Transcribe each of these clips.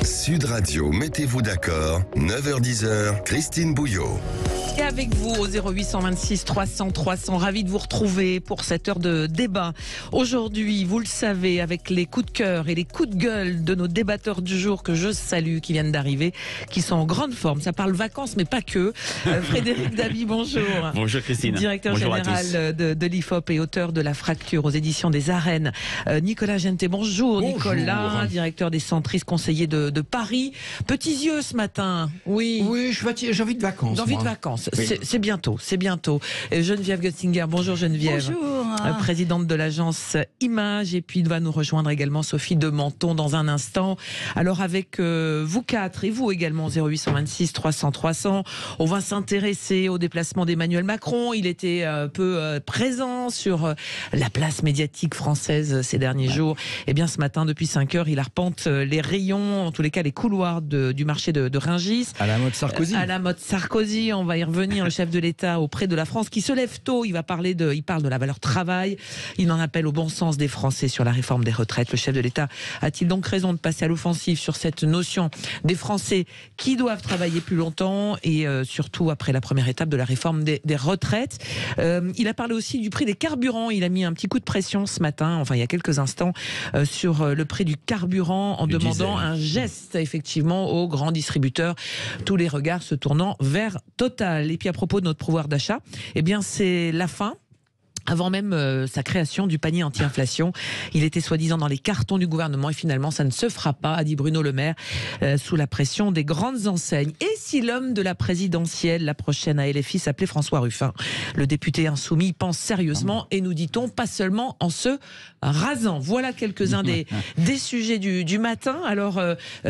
Sud Radio, mettez-vous d'accord, 9h-10h, Christine Bouillot. Et avec vous au 0826 300 300, ravi de vous retrouver pour cette heure de débat. Aujourd'hui, vous le savez, avec les coups de cœur et les coups de gueule de nos débatteurs du jour que je salue, qui viennent d'arriver, qui sont en grande forme. Ça parle vacances, mais pas que. Frédéric Dabi, bonjour. Bonjour Christine. Directeur bonjour général de l'IFOP et auteur de La Fracture aux éditions des Arènes. Nicolas Genté, bonjour. Nicolas, directeur des Centristes, conseiller de Paris. Petits yeux ce matin. Oui. Oui, j'ai envie de vacances. J'ai envie de vacances. Oui. C'est bientôt, c'est bientôt. Geneviève Göttinger, bonjour Geneviève. Bonjour. Présidente de l'agence Image, et puis va nous rejoindre également Sophie de Menton dans un instant. Alors avec vous quatre et vous également 0826 300 300, on va s'intéresser au déplacement d'Emmanuel Macron. Il était un peu présent sur la place médiatique française ces derniers jours. Et bien ce matin, depuis 5 heures, il arpente les rayons, en tous les cas les couloirs du marché de Rungis. À la mode Sarkozy. À la mode Sarkozy, on va y revenir. Le chef de l'État auprès de la France qui se lève tôt. Il parle de la valeur travail. Il en appelle au bon sens des Français sur la réforme des retraites. Le chef de l'État a-t-il donc raison de passer à l'offensive sur cette notion des Français qui doivent travailler plus longtemps et surtout après la première étape de la réforme des retraites. Il a parlé aussi du prix des carburants. Il a mis un petit coup de pression ce matin, enfin il y a quelques instants, sur le prix du carburant en demandant un geste effectivement aux grands distributeurs. Tous les regards se tournant vers Total. Et puis à propos de notre pouvoir d'achat, eh bien c'est la fin. Avant même sa création du panier anti-inflation, il était soi-disant dans les cartons du gouvernement et finalement ça ne se fera pas, a dit Bruno Le Maire, sous la pression des grandes enseignes. Et si l'homme de la présidentielle, la prochaine à LFI, s'appelait François Ruffin? Le député insoumis pense sérieusement et nous dit-on pas seulement en se rasant. Voilà quelques-uns des sujets du matin. Alors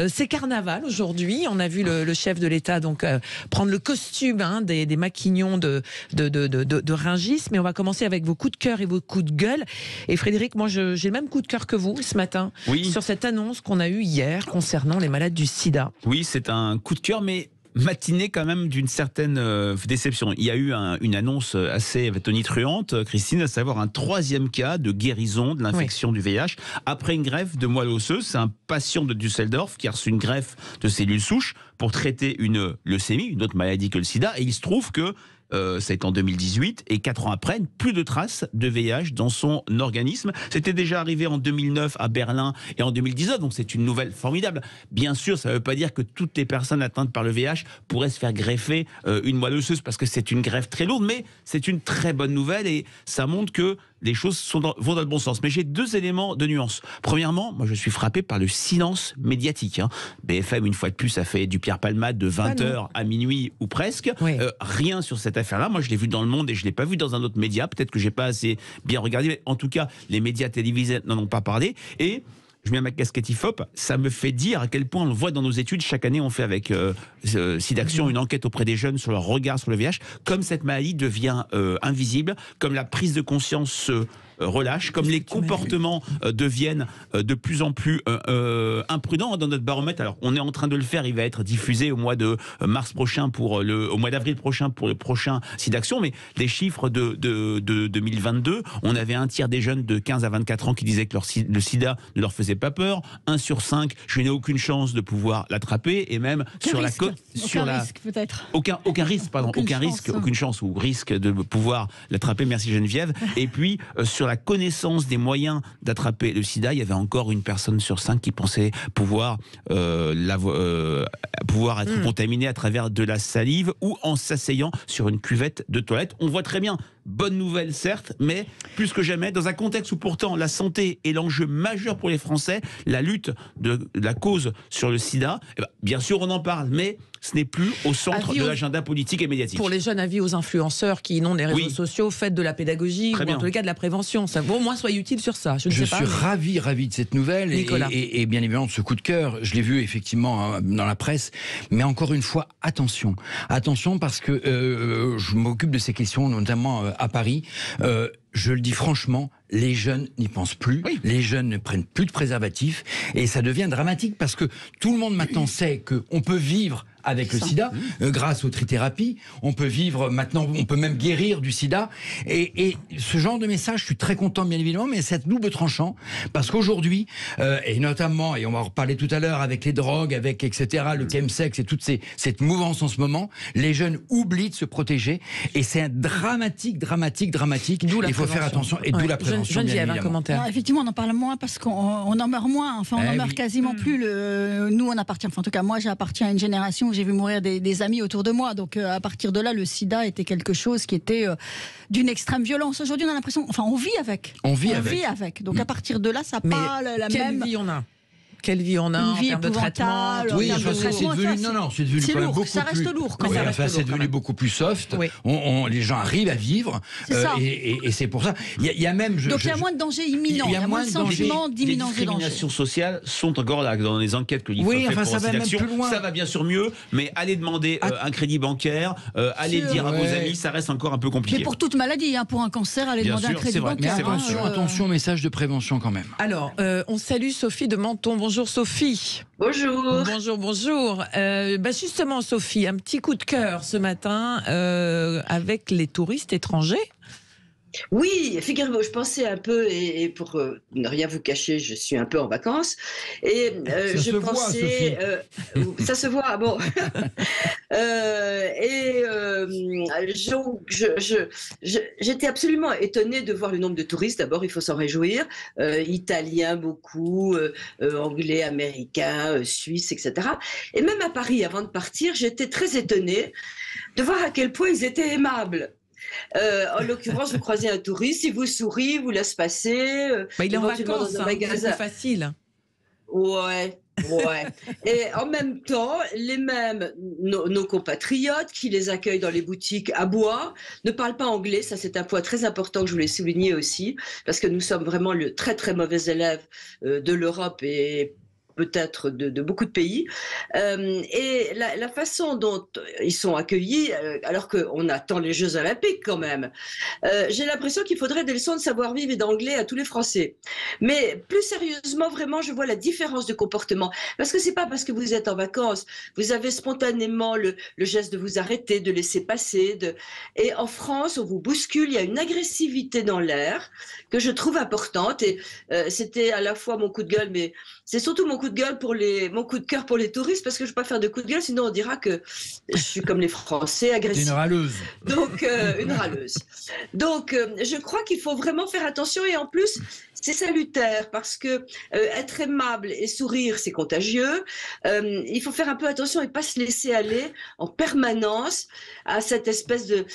c'est carnaval aujourd'hui. On a vu le chef de l'État donc prendre le costume des maquignons de Rungis, mais on va commencer avec vos coups de cœur et vos coups de gueule. Et Frédéric, moi j'ai le même coup de cœur que vous ce matin, sur cette annonce qu'on a eue hier concernant les malades du sida. Oui, c'est un coup de cœur, mais matinée quand même d'une certaine déception. Il y a eu une annonce assez tonitruante, Christine, à savoir un 3e cas de guérison de l'infection du VIH après une greffe de moelle osseuse. C'est un patient de Düsseldorf qui a reçu une greffe de cellules souches pour traiter une leucémie, une autre maladie que le sida, et il se trouve que ça a été en 2018 et 4 ans après, plus de traces de VIH dans son organisme. C'était déjà arrivé en 2009 à Berlin et en 2019, donc c'est une nouvelle formidable. Bien sûr, ça ne veut pas dire que toutes les personnes atteintes par le VIH pourraient se faire greffer une moelle osseuse parce que c'est une greffe très lourde, mais c'est une très bonne nouvelle et ça montre que les choses vont dans le bon sens. Mais j'ai 2 éléments de nuance. Premièrement, moi je suis frappé par le silence médiatique. BFM, une fois de plus, a fait du Pierre Palmade de 20h à minuit ou presque. Rien sur cette affaire-là. Moi je l'ai vu dans Le Monde et je ne l'ai pas vu dans un autre média. Peut-être que je n'ai pas assez bien regardé. Mais en tout cas, les médias télévisés n'en ont pas parlé. Et je mets ma casquette IFOP, ça me fait dire à quel point on le voit dans nos études. Chaque année, on fait avec SIDAction une enquête auprès des jeunes sur leur regard sur le VIH. Comme cette maladie devient invisible, comme la prise de conscience se relâche, comme les comportements deviennent de plus en plus imprudents dans notre baromètre. Alors, on est en train de le faire, il va être diffusé au mois de mars prochain au mois d'avril prochain pour le prochain SIDAction, mais les chiffres de 2022, on avait un tiers des jeunes de 15 à 24 ans qui disaient que le sida ne leur faisait pas peur, 1 sur 5, je n'ai aucune chance de pouvoir l'attraper, et même aucun risque, aucune chance ou risque de pouvoir l'attraper, merci Geneviève, et puis sur la connaissance des moyens d'attraper le sida, il y avait encore 1 personne sur 5 qui pensait pouvoir être contaminé à travers de la salive ou en s'asseyant sur une cuvette de toilette. On voit très bien, bonne nouvelle certes, mais plus que jamais, dans un contexte où pourtant la santé est l'enjeu majeur pour les Français, la lutte de la cause sur le sida, bien sûr on en parle, mais ce n'est plus au centre de l'agenda politique et médiatique. Pour les jeunes, avis aux influenceurs qui inondent les réseaux sociaux, faites de la pédagogie ou en tous les cas de la prévention. Ça vaut au moins soyez utile sur ça. Je suis ravi de cette nouvelle et bien évidemment de ce coup de cœur. Je l'ai vu effectivement dans la presse, mais encore une fois, attention parce que je m'occupe de ces questions, notamment à Paris. Je le dis franchement, les jeunes n'y pensent plus, les jeunes ne prennent plus de préservatifs et ça devient dramatique parce que tout le monde maintenant sait qu'on peut vivre avec le sida, grâce aux trithérapies. On peut vivre maintenant, on peut même guérir du sida. Et ce genre de message, je suis très content, bien évidemment, mais c'est double tranchant, parce qu'aujourd'hui, et notamment, et on va en reparler tout à l'heure, avec les drogues, avec etc., le chemsex et toute cette mouvance en ce moment, les jeunes oublient de se protéger, et c'est un dramatique. Il faut faire attention, et d'où la prévention. Geneviève, un commentaire. Alors, effectivement, on en parle moins parce qu'on en meurt moins. Enfin, on en meurt quasiment plus. Nous, on appartient. Enfin, en tout cas, moi, j'appartiens à une génération où j'ai vu mourir des amis autour de moi. Donc, à partir de là, le sida était quelque chose qui était d'une extrême violence. Aujourd'hui, on a l'impression. Enfin, on vit avec. On vit avec. Donc, à partir de là, ça n'a pas la même. Quelle vie on a? Quelle vie on a en termes de traitement? Oui, c'est devenu, c'est devenu quand même beaucoup plus. Ça reste lourd. Oui, c'est devenu beaucoup plus soft. Oui. Les gens arrivent à vivre, et c'est pour ça. Il y a même. Donc il y a moins de danger imminent. Il y a moins de sentiment d'imminence de danger. Les discriminations sociales sont encore là dans les enquêtes que l'IFOP fait pour ça va même plus loin. Ça va bien sûr mieux, mais aller demander un crédit bancaire, aller dire à vos amis, ça reste encore un peu compliqué. Mais pour toute maladie, pour un cancer, aller demander un crédit bancaire. Mais attention, message de prévention quand même. Alors, on salue Sophie de Menton. Bonjour Sophie. Bonjour. Bonjour. Justement Sophie, un petit coup de cœur ce matin avec les touristes étrangers. Oui, figurez-vous, je pensais un peu, et pour ne rien vous cacher, je suis un peu en vacances, et je pensais... ça se voit, bon. J'étais absolument étonnée de voir le nombre de touristes. D'abord, il faut s'en réjouir. Italiens beaucoup, anglais, américains, suisses, etc. Et même à Paris, avant de partir, j'étais très étonnée de voir à quel point ils étaient aimables. En l'occurrence, vous croisez un touriste, il vous sourit, vous laisse passer. Il est en vacances, c'est plus facile. Ouais. Et en même temps, nos compatriotes qui les accueillent dans les boutiques à bois ne parlent pas anglais. Ça, c'est un point très important que je voulais souligner aussi, parce que nous sommes vraiment le très très mauvais élève de l'Europe et peut-être de beaucoup de pays, et la façon dont ils sont accueillis, alors qu'on attend les Jeux Olympiques quand même, j'ai l'impression qu'il faudrait des leçons de savoir-vivre et d'anglais à tous les Français. Mais plus sérieusement, vraiment, je vois la différence de comportement, parce que c'est pas parce que vous êtes en vacances, vous avez spontanément le geste de vous arrêter, de laisser passer, et en France, on vous bouscule, il y a une agressivité dans l'air que je trouve importante, et c'était à la fois mon coup de gueule, mais c'est surtout mon coup de cœur pour les touristes, parce que je ne vais pas faire de coup de gueule, sinon on dira que je suis comme les Français, agressive. Une râleuse. Donc, une râleuse. Donc, je crois qu'il faut vraiment faire attention, et en plus, c'est salutaire, parce que être aimable et sourire, c'est contagieux. Il faut faire un peu attention et pas se laisser aller en permanence à cette espèce de...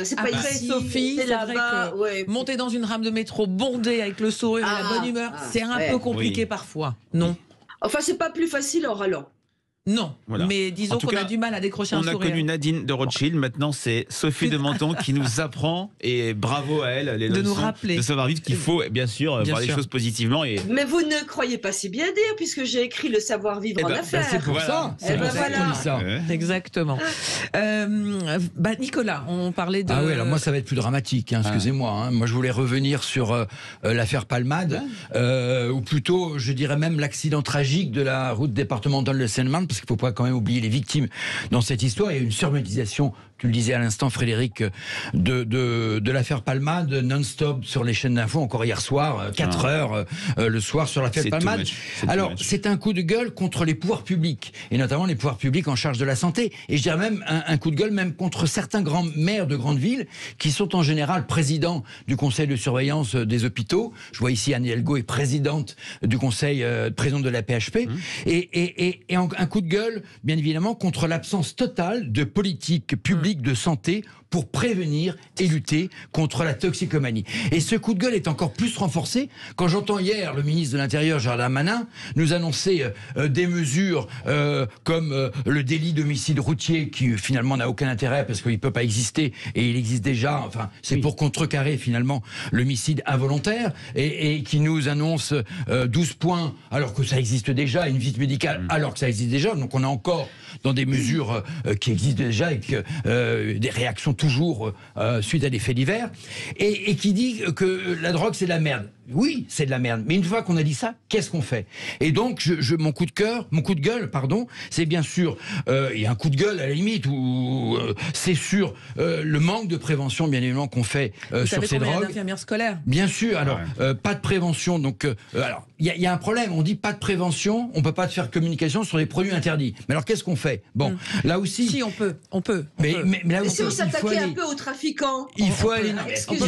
c'est pas ici, Sophie, c'est là-bas. Monter dans une rame de métro bondée avec le sourire et la bonne humeur, c'est un peu compliqué parfois. Non. Enfin, c'est pas plus facile en râlant. Non, mais disons qu'on a du mal à décrocher un sourire. On a connu Nadine de Rothschild, maintenant c'est Sophie de Menton qui nous apprend, et bravo à elle, les leçons nous rappeler de savoir-vivre, qu'il faut bien sûr voir les choses positivement. Mais vous ne croyez pas si bien dire, puisque j'ai écrit le savoir-vivre en affaires. C'est pour ça. Exactement. Nicolas, on parlait de... Ah oui, alors moi ça va être plus dramatique, excusez-moi. Moi je voulais revenir sur l'affaire Palmade, ou plutôt je dirais même l'accident tragique de la route départementale de Seine-Marne, parce qu'il ne faut pas quand même oublier les victimes dans cette histoire. Il y a une surmédiatisation, tu le disais à l'instant Frédéric, de l'affaire Palmade non-stop sur les chaînes d'infos, encore hier soir, 4 heures le soir sur l'affaire Palmade. Alors c'est un coup de gueule contre les pouvoirs publics, et notamment les pouvoirs publics en charge de la santé, et je dirais même un coup de gueule même contre certains grands maires de grandes villes qui sont en général présidents du conseil de surveillance des hôpitaux. Je vois ici Anne Hidalgo est présidente du conseil, présidente de la PHP, et un coup de gueule, bien évidemment, contre l'absence totale de politique publique de santé pour prévenir et lutter contre la toxicomanie. Et ce coup de gueule est encore plus renforcé quand j'entends hier le ministre de l'Intérieur, Gérald Darmanin, nous annoncer des mesures comme le délit d'homicide routier, qui finalement n'a aucun intérêt parce qu'il ne peut pas exister, et il existe déjà, enfin c'est pour contrecarrer finalement l'homicide involontaire, et qui nous annonce 12 points alors que ça existe déjà, une visite médicale alors que ça existe déjà, donc on est encore dans des mesures qui existent déjà, avec des réactions toujours suite à des faits divers, et qui dit que la drogue c'est de la merde. oui, c'est de la merde. Mais une fois qu'on a dit ça, qu'est-ce qu'on fait? Et donc, mon coup de gueule, c'est bien sûr, il y a un coup de gueule à la limite, où c'est sur le manque de prévention, bien évidemment, qu'on fait sur ces drogues. D'infirmières scolaires. Bien sûr. Alors, pas de prévention. Donc, alors, il y a un problème. On dit pas de prévention, on peut pas faire communication sur les produits interdits. Mais alors, qu'est-ce qu'on fait? Bon, là aussi. Si, on peut. Mais là Et aussi, si on s'attaquait un peu aux trafiquants? Il faut aller. On peut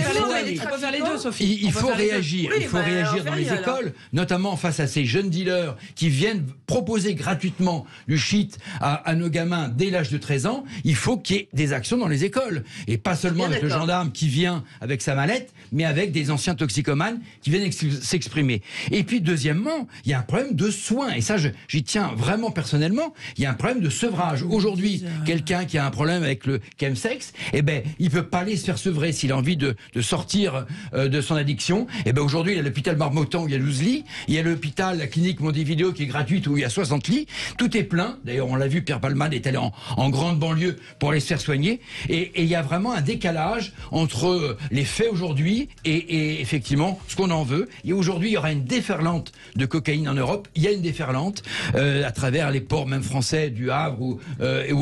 faire les deux, Sophie. Il faut réagir. Oui, Il faut réagir dans les écoles, notamment face à ces jeunes dealers qui viennent proposer gratuitement du shit à nos gamins dès l'âge de 13 ans. Il faut qu'il y ait des actions dans les écoles. Et pas seulement avec le gendarme qui vient avec sa mallette, mais avec des anciens toxicomanes qui viennent s'exprimer. Et puis, deuxièmement, il y a un problème de soins. Et ça, j'y tiens vraiment personnellement. Il y a un problème de sevrage. Aujourd'hui, quelqu'un qui a un problème avec le chemsex, eh ben, il peut pas aller se faire sevrer s'il a envie de sortir de son addiction. Eh ben, aujourd'hui, il y a l'hôpital Marmottan où il y a 12 lits. Il y a l'hôpital, la clinique Montevideo qui est gratuite où il y a 60 lits. Tout est plein. D'ailleurs, on l'a vu, Pierre Palmade est allé en grande banlieue pour aller se faire soigner. Et il y a vraiment un décalage entre les faits aujourd'hui et effectivement ce qu'on en veut. Et aujourd'hui, il y aura une déferlante de cocaïne en Europe. Il y a une déferlante à travers les ports même français du Havre ou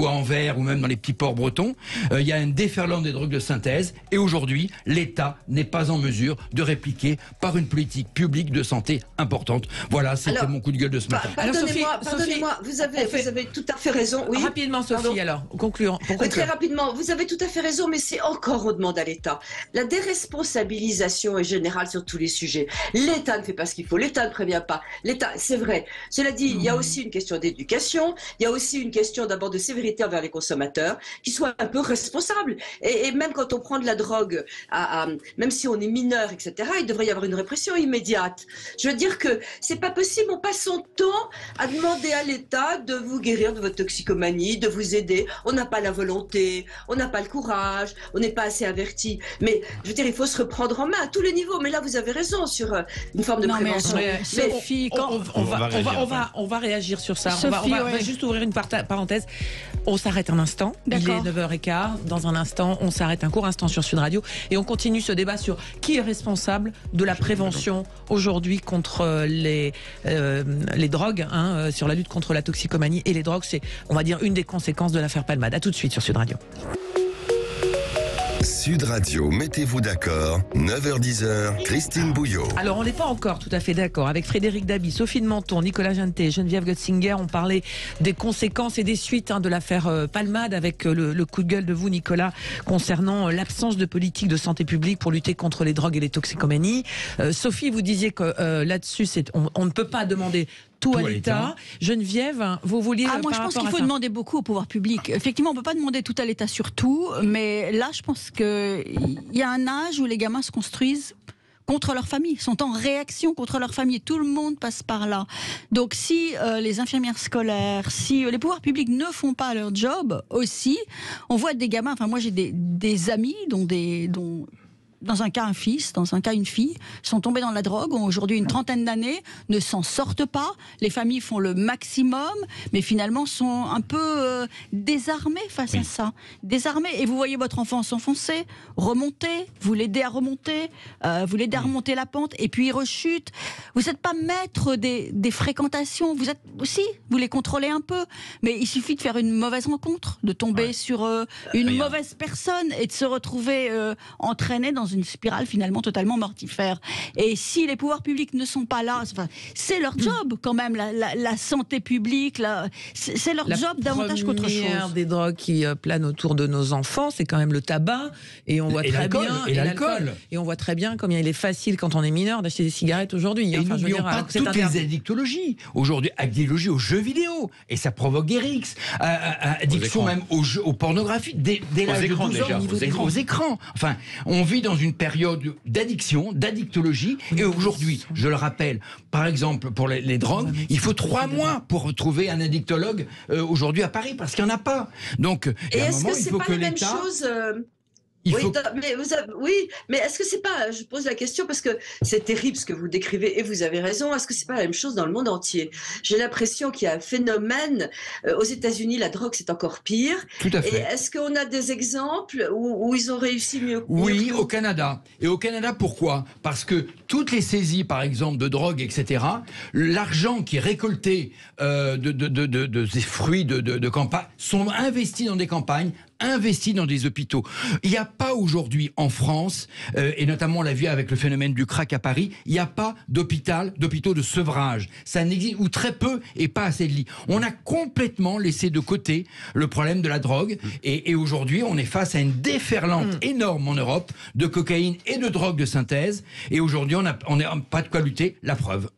à Anvers ou même dans les petits ports bretons. Il y a une déferlante des drogues de synthèse. Et aujourd'hui, l'État n'est pas en mesure de répliquer par une politique publique de santé importante. Voilà, c'était mon coup de gueule de ce matin. Pardonnez-moi, vous avez tout à fait raison. Oui. Rapidement, Sophie, alors, concluons. Très rapidement, vous avez tout à fait raison, mais c'est encore on demande à l'État. La déresponsabilisation est générale sur tous les sujets. L'État ne fait pas ce qu'il faut, l'État ne prévient pas. L'État, c'est vrai. Cela dit, il y a aussi une question d'éducation, il y a aussi une question d'abord de sévérité envers les consommateurs, qui soient un peu responsables. Et même quand on prend de la drogue, même si on est mineur, etc., il devrait y avoir une répression immédiate. Je veux dire que c'est pas possible, on passe son temps à demander à l'État de vous guérir de votre toxicomanie, de vous aider. On n'a pas la volonté, on n'a pas le courage, on n'est pas assez averti. Mais je veux dire, il faut se reprendre en main à tous les niveaux. Mais là, vous avez raison sur une forme de prévention. Sophie, on va réagir sur ça. Sophie, on va juste ouvrir une parenthèse. On s'arrête un instant. Il est 9h15. Dans un instant, on s'arrête un court instant sur Sud Radio et on continue ce débat sur qui est responsable de la prévention aujourd'hui contre les drogues, sur la lutte contre la toxicomanie et les drogues. C'est, on va dire, une des conséquences de l'affaire Palmade. À tout de suite sur Sud Radio. Sud Radio, mettez-vous d'accord, 9h-10h, Christine Bouillot. Alors, on n'est pas encore tout à fait d'accord. Avec Frédéric Dabi, Sophie de Menton, Nicolas Jeantet, Geneviève Götzinger, on parlait des conséquences et des suites de l'affaire Palmade, avec le coup de gueule de vous, Nicolas, concernant l'absence de politique de santé publique pour lutter contre les drogues et les toxicomanies. Sophie, vous disiez que là-dessus, on ne peut pas demander tout à l'État. Geneviève, vous vouliez... moi, je pense qu'il faut demander beaucoup au pouvoir public. Effectivement, on ne peut pas demander tout à l'État sur tout, mais là, je pense qu'il y a un âge où les gamins se construisent contre leur famille, sont en réaction contre leur famille. Tout le monde passe par là. Donc si les infirmières scolaires, si les pouvoirs publics ne font pas leur job aussi, on voit des gamins, enfin moi j'ai des amis dont dans un cas un fils, dans un cas une fille, sont tombés dans la drogue, ont aujourd'hui une trentaine d'années, ne s'en sortent pas. Les familles font le maximum, mais finalement sont un peu désarmées face à ça. Désarmées. Et vous voyez votre enfant s'enfoncer, remonter, vous l'aidez à remonter, vous l'aidez à remonter la pente, et puis il rechute. Vous n'êtes pas maître des fréquentations, vous êtes aussi, vous les contrôlez un peu, mais il suffit de faire une mauvaise rencontre, de tomber sur une mauvaise personne et de se retrouver entraîné dans une spirale finalement totalement mortifère. Et si les pouvoirs publics ne sont pas là, c'est leur job quand même, la santé publique, c'est leur job davantage qu'autre chose. La première des drogues qui plane autour de nos enfants, c'est quand même le tabac, et on voit très bien, et l'alcool. Et on voit très bien combien il est facile quand on est mineur d'acheter des cigarettes aujourd'hui. Et n'oublions pas toutes les addictologies. Aujourd'hui, addictologie aux jeux vidéo, et ça provoque des rixes, addiction même aux pornographies, dès l'âge de 12 ans, aux écrans. Enfin, on vit dans une période d'addiction, d'addictologie, et aujourd'hui, je le rappelle, par exemple pour les drogues, il faut 3 mois pour retrouver un addictologue aujourd'hui à Paris, parce qu'il n'y en a pas. Donc, et est-ce que c'est pas la même chose Mais est-ce que c'est pas, je pose la question parce que c'est terrible ce que vous décrivez et vous avez raison, est-ce que c'est pas la même chose dans le monde entier? J'ai l'impression qu'il y a un phénomène, aux États-Unis la drogue c'est encore pire. Tout à fait. Et est-ce qu'on a des exemples où ils ont réussi mieux? Oui, au Canada. Et au Canada, pourquoi? Parce que toutes les saisies, par exemple, de drogue, etc., l'argent qui est récolté de ces fruits de campagne sont investis dans des campagnes, investis dans des hôpitaux. Il n'y a pas aujourd'hui en France, et notamment on l'a vu avec le phénomène du crack à Paris, il n'y a pas d'hôpitaux de sevrage. Ça n'existe, ou très peu, et pas assez de lits. On a complètement laissé de côté le problème de la drogue, et aujourd'hui on est face à une déferlante énorme en Europe de cocaïne et de drogue de synthèse, et aujourd'hui on n'a pas de quoi lutter, la preuve.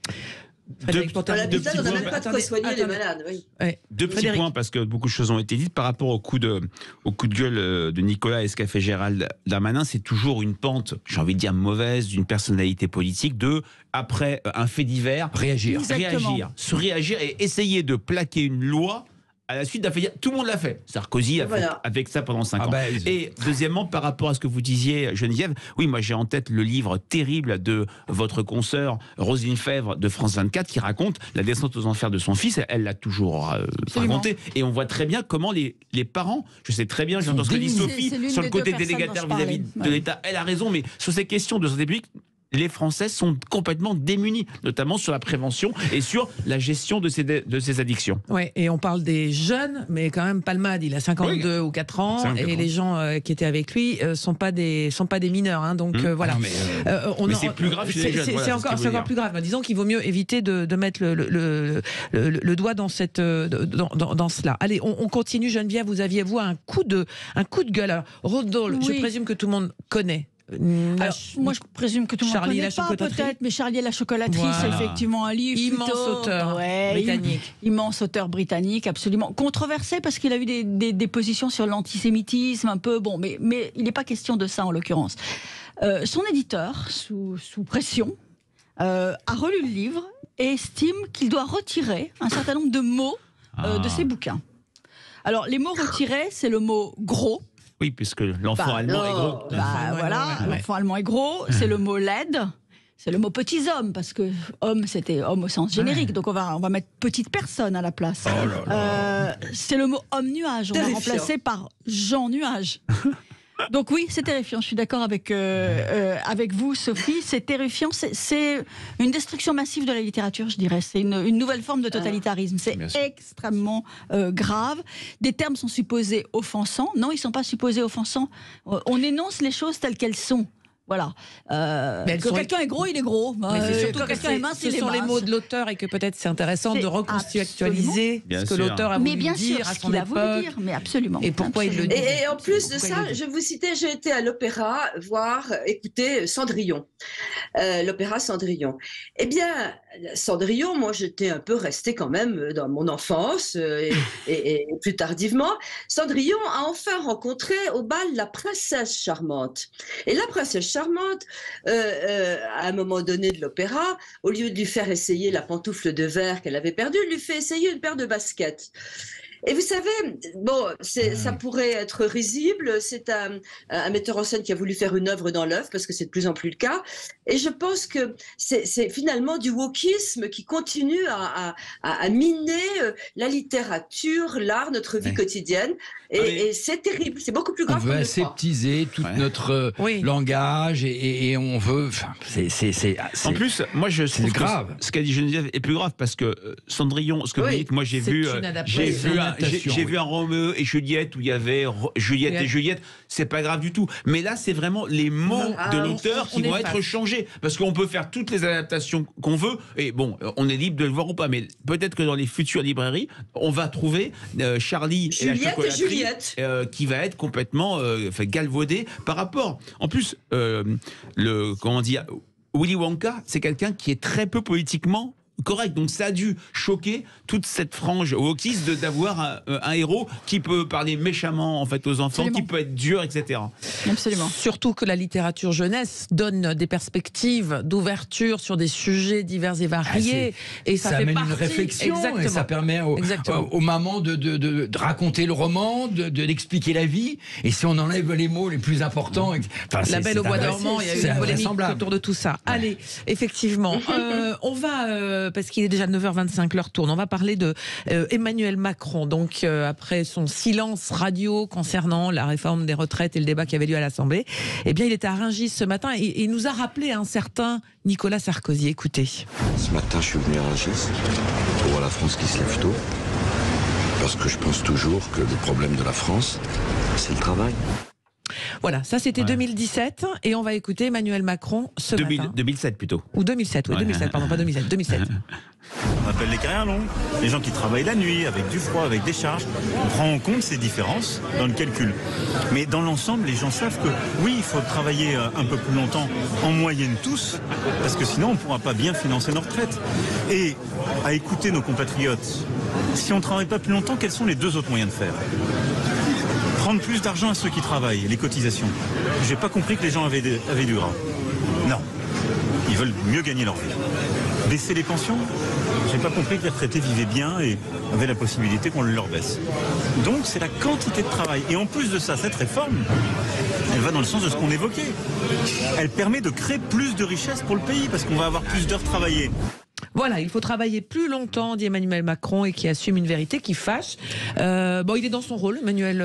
À l'hôpital, on n'a même pas de quoi soigner les malades. Oui. Deux petits points, parce que beaucoup de choses ont été dites par rapport au coup de gueule de Nicolas et ce qu'a fait Gérald Darmanin. C'est toujours une pente, j'ai envie de dire mauvaise, d'une personnalité politique de, après un fait divers, réagir, se réagir et essayer de plaquer une loi à la suite d'un fait divers. Tout le monde l'a fait. Sarkozy a fait avec ça pendant 5 ans. Et deuxièmement, par rapport à ce que vous disiez, Geneviève, oui, moi j'ai en tête le livre terrible de votre consoeur Roselyne Fèvre de France 24 qui raconte la descente aux enfers de son fils. Elle l'a toujours raconté. Et on voit très bien comment les parents, je sais très bien, j'entends ce que dit Sophie sur le côté délégataire vis-à-vis de l'État. Elle a raison, mais sur ces questions de santé publique, les Français sont complètement démunis, notamment sur la prévention et sur la gestion de ces addictions. Ouais, et on parle des jeunes, mais quand même Palmade, il a 52 ou 4 ans, et les gens qui étaient avec lui sont pas des mineurs, hein, donc voilà. Mais c'est plus grave chez les jeunes. C'est encore plus grave. Disons qu'il vaut mieux éviter de mettre le doigt dans cela. Allez, on continue. Geneviève, vous aviez un coup de gueule. Alors, Rodolphe, je présume que tout le monde connaît. Alors, moi je présume que tout le monde connaît pas peut-être, mais Charlie et la chocolaterie, c'est effectivement un livre immense auteur britannique. Immense auteur britannique, absolument controversé parce qu'il a eu des positions sur l'antisémitisme un peu, bon, mais il n'est pas question de ça en l'occurrence. Son éditeur, sous pression, a relu le livre et estime qu'il doit retirer un certain nombre de mots de ses bouquins. Alors les mots retirés, c'est le mot gros. Oui, puisque l'enfant allemand est gros. L'enfant allemand est gros, c'est le mot laide, c'est le mot petits hommes, parce que homme, c'était homme au sens générique, donc on va mettre petite personne à la place. C'est le mot homme nuage, on va remplacer par Jean nuage. Donc oui, c'est terrifiant, je suis d'accord avec vous, Sophie, c'est terrifiant, c'est une destruction massive de la littérature, je dirais, c'est une nouvelle forme de totalitarisme, c'est extrêmement grave. Des termes sont supposés offensants, non, ils ne sont pas supposés offensants, on énonce les choses telles qu'elles sont. Voilà. Que quelqu'un est gros, il est gros. Surtout que quelqu'un est mince, il est mince. Ce sont les mots de l'auteur et que peut-être c'est intéressant de recontextualiser ce que l'auteur a voulu dire à son époque. Mais absolument. Et pourquoi il le dit. Et en plus de ça, je vais vous citer, j'ai été à l'opéra écouter Cendrillon. L'opéra Cendrillon. Eh bien, Cendrillon, moi j'étais un peu restée quand même dans mon enfance et plus tardivement. Cendrillon a enfin rencontré au bal la princesse charmante. Et la princesse charmante, à un moment donné de l'opéra, au lieu de lui faire essayer la pantoufle de verre qu'elle avait perdue, lui fait essayer une paire de baskets. Et vous savez, bon, ça pourrait être risible, c'est un metteur en scène qui a voulu faire une œuvre dans l'œuvre, parce que c'est de plus en plus le cas, et je pense que c'est finalement du wokisme qui continue à miner la littérature, l'art, notre vie quotidienne, et c'est terrible, c'est beaucoup plus grave. On veut aseptiser tout notre langage, et on veut... En plus, moi je trouve grave. Ce qu'a dit Geneviève est plus grave, parce que Cendrillon, ce que vous dites, moi j'ai vu un Roméo et Juliette où il y avait Juliette et Juliette, c'est pas grave du tout. Mais là, c'est vraiment les mots de l'auteur qui vont être changés. Parce qu'on peut faire toutes les adaptations qu'on veut, et bon, on est libre de le voir ou pas, mais peut-être que dans les futures librairies, on va trouver Charlie et la chocolaterie qui va être complètement galvaudé par rapport. En plus, Willy Wonka, c'est quelqu'un qui est très peu politiquement correct. Donc ça a dû choquer toute cette frange wokiste d'avoir un héros qui peut parler méchamment en fait aux enfants, qui peut être dur, etc. Absolument. Surtout que la littérature jeunesse donne des perspectives d'ouverture sur des sujets divers et variés. Et ça fait amène partie, une réflexion. exactement. Et ça permet aux mamans de raconter le roman, d'expliquer la vie. Et si on enlève les mots les plus importants... La Belle au bois dormant, il y a eu une polémique autour de tout ça. Ouais. Allez, effectivement, on va, parce qu'il est déjà 9h25, l'heure tourne, on va parler de Emmanuel Macron. Donc, après son silence radio concernant la réforme des retraites et le débat qui avait lieu à l'Assemblée, eh bien, il était à Rungis ce matin et il nous a rappelé un certain Nicolas Sarkozy. Écoutez. Ce matin, je suis venu à Rungis pour voir la France qui se lève tôt. Parce que je pense toujours que le problème de la France, c'est le travail. Voilà, ça c'était 2017 et on va écouter Emmanuel Macron ce matin. 2007 plutôt. Ou 2007, oui, 2007, pardon, pas 2007, 2007. On appelle les carrières longues, les gens qui travaillent la nuit, avec du froid, avec des charges. On prend en compte ces différences dans le calcul. Mais dans l'ensemble, les gens savent que oui, il faut travailler un peu plus longtemps, en moyenne tous, parce que sinon on ne pourra pas bien financer nos retraites. Et à écouter nos compatriotes, si on ne travaille pas plus longtemps, quels sont les deux autres moyens de faire ? Prendre plus d'argent à ceux qui travaillent, les cotisations. J'ai pas compris que les gens avaient du gras. Non. Ils veulent mieux gagner leur vie. Baisser les pensions. J'ai pas compris que les retraités vivaient bien et avaient la possibilité qu'on leur baisse. Donc c'est la quantité de travail. Et en plus de ça, cette réforme, elle va dans le sens de ce qu'on évoquait. Elle permet de créer plus de richesses pour le pays parce qu'on va avoir plus d'heures travaillées. Voilà, il faut travailler plus longtemps, dit Emmanuel Macron, et qui assume une vérité qui fâche. Il est dans son rôle, Emmanuel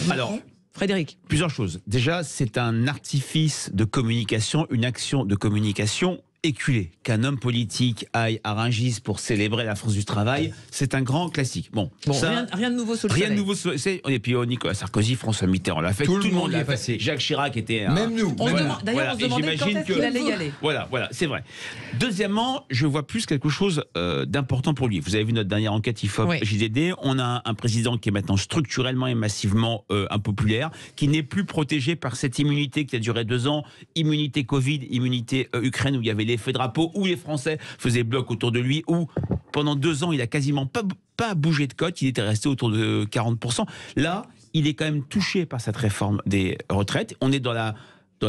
Macron. Alors, Frédéric. Plusieurs choses. Déjà, c'est un artifice de communication, une action de communication éculée. Qu'un homme politique aille à Rungis pour célébrer la France du travail, c'est un grand classique. Bon, ça, rien de nouveau sur le rien soleil. de nouveau. Et puis Nicolas Sarkozy, François Mitterrand l'a fait. Tout le monde l'a passé. Jacques Chirac était. Même nous. D'ailleurs, on se demandait quand est-ce qu'il allait y aller. Voilà, c'est vrai. Deuxièmement, je vois plus quelque chose d'important pour lui. Vous avez vu notre dernière enquête IFOP JDD. On a un président qui est maintenant structurellement et massivement impopulaire, qui n'est plus protégé par cette immunité qui a duré 2 ans, immunité Covid, immunité Ukraine, où il y avait l'effet drapeau, où les Français faisaient bloc autour de lui, où pendant 2 ans, il a quasiment pas bougé de cote, il était resté autour de 40%. Là, il est quand même touché par cette réforme des retraites. On est dans la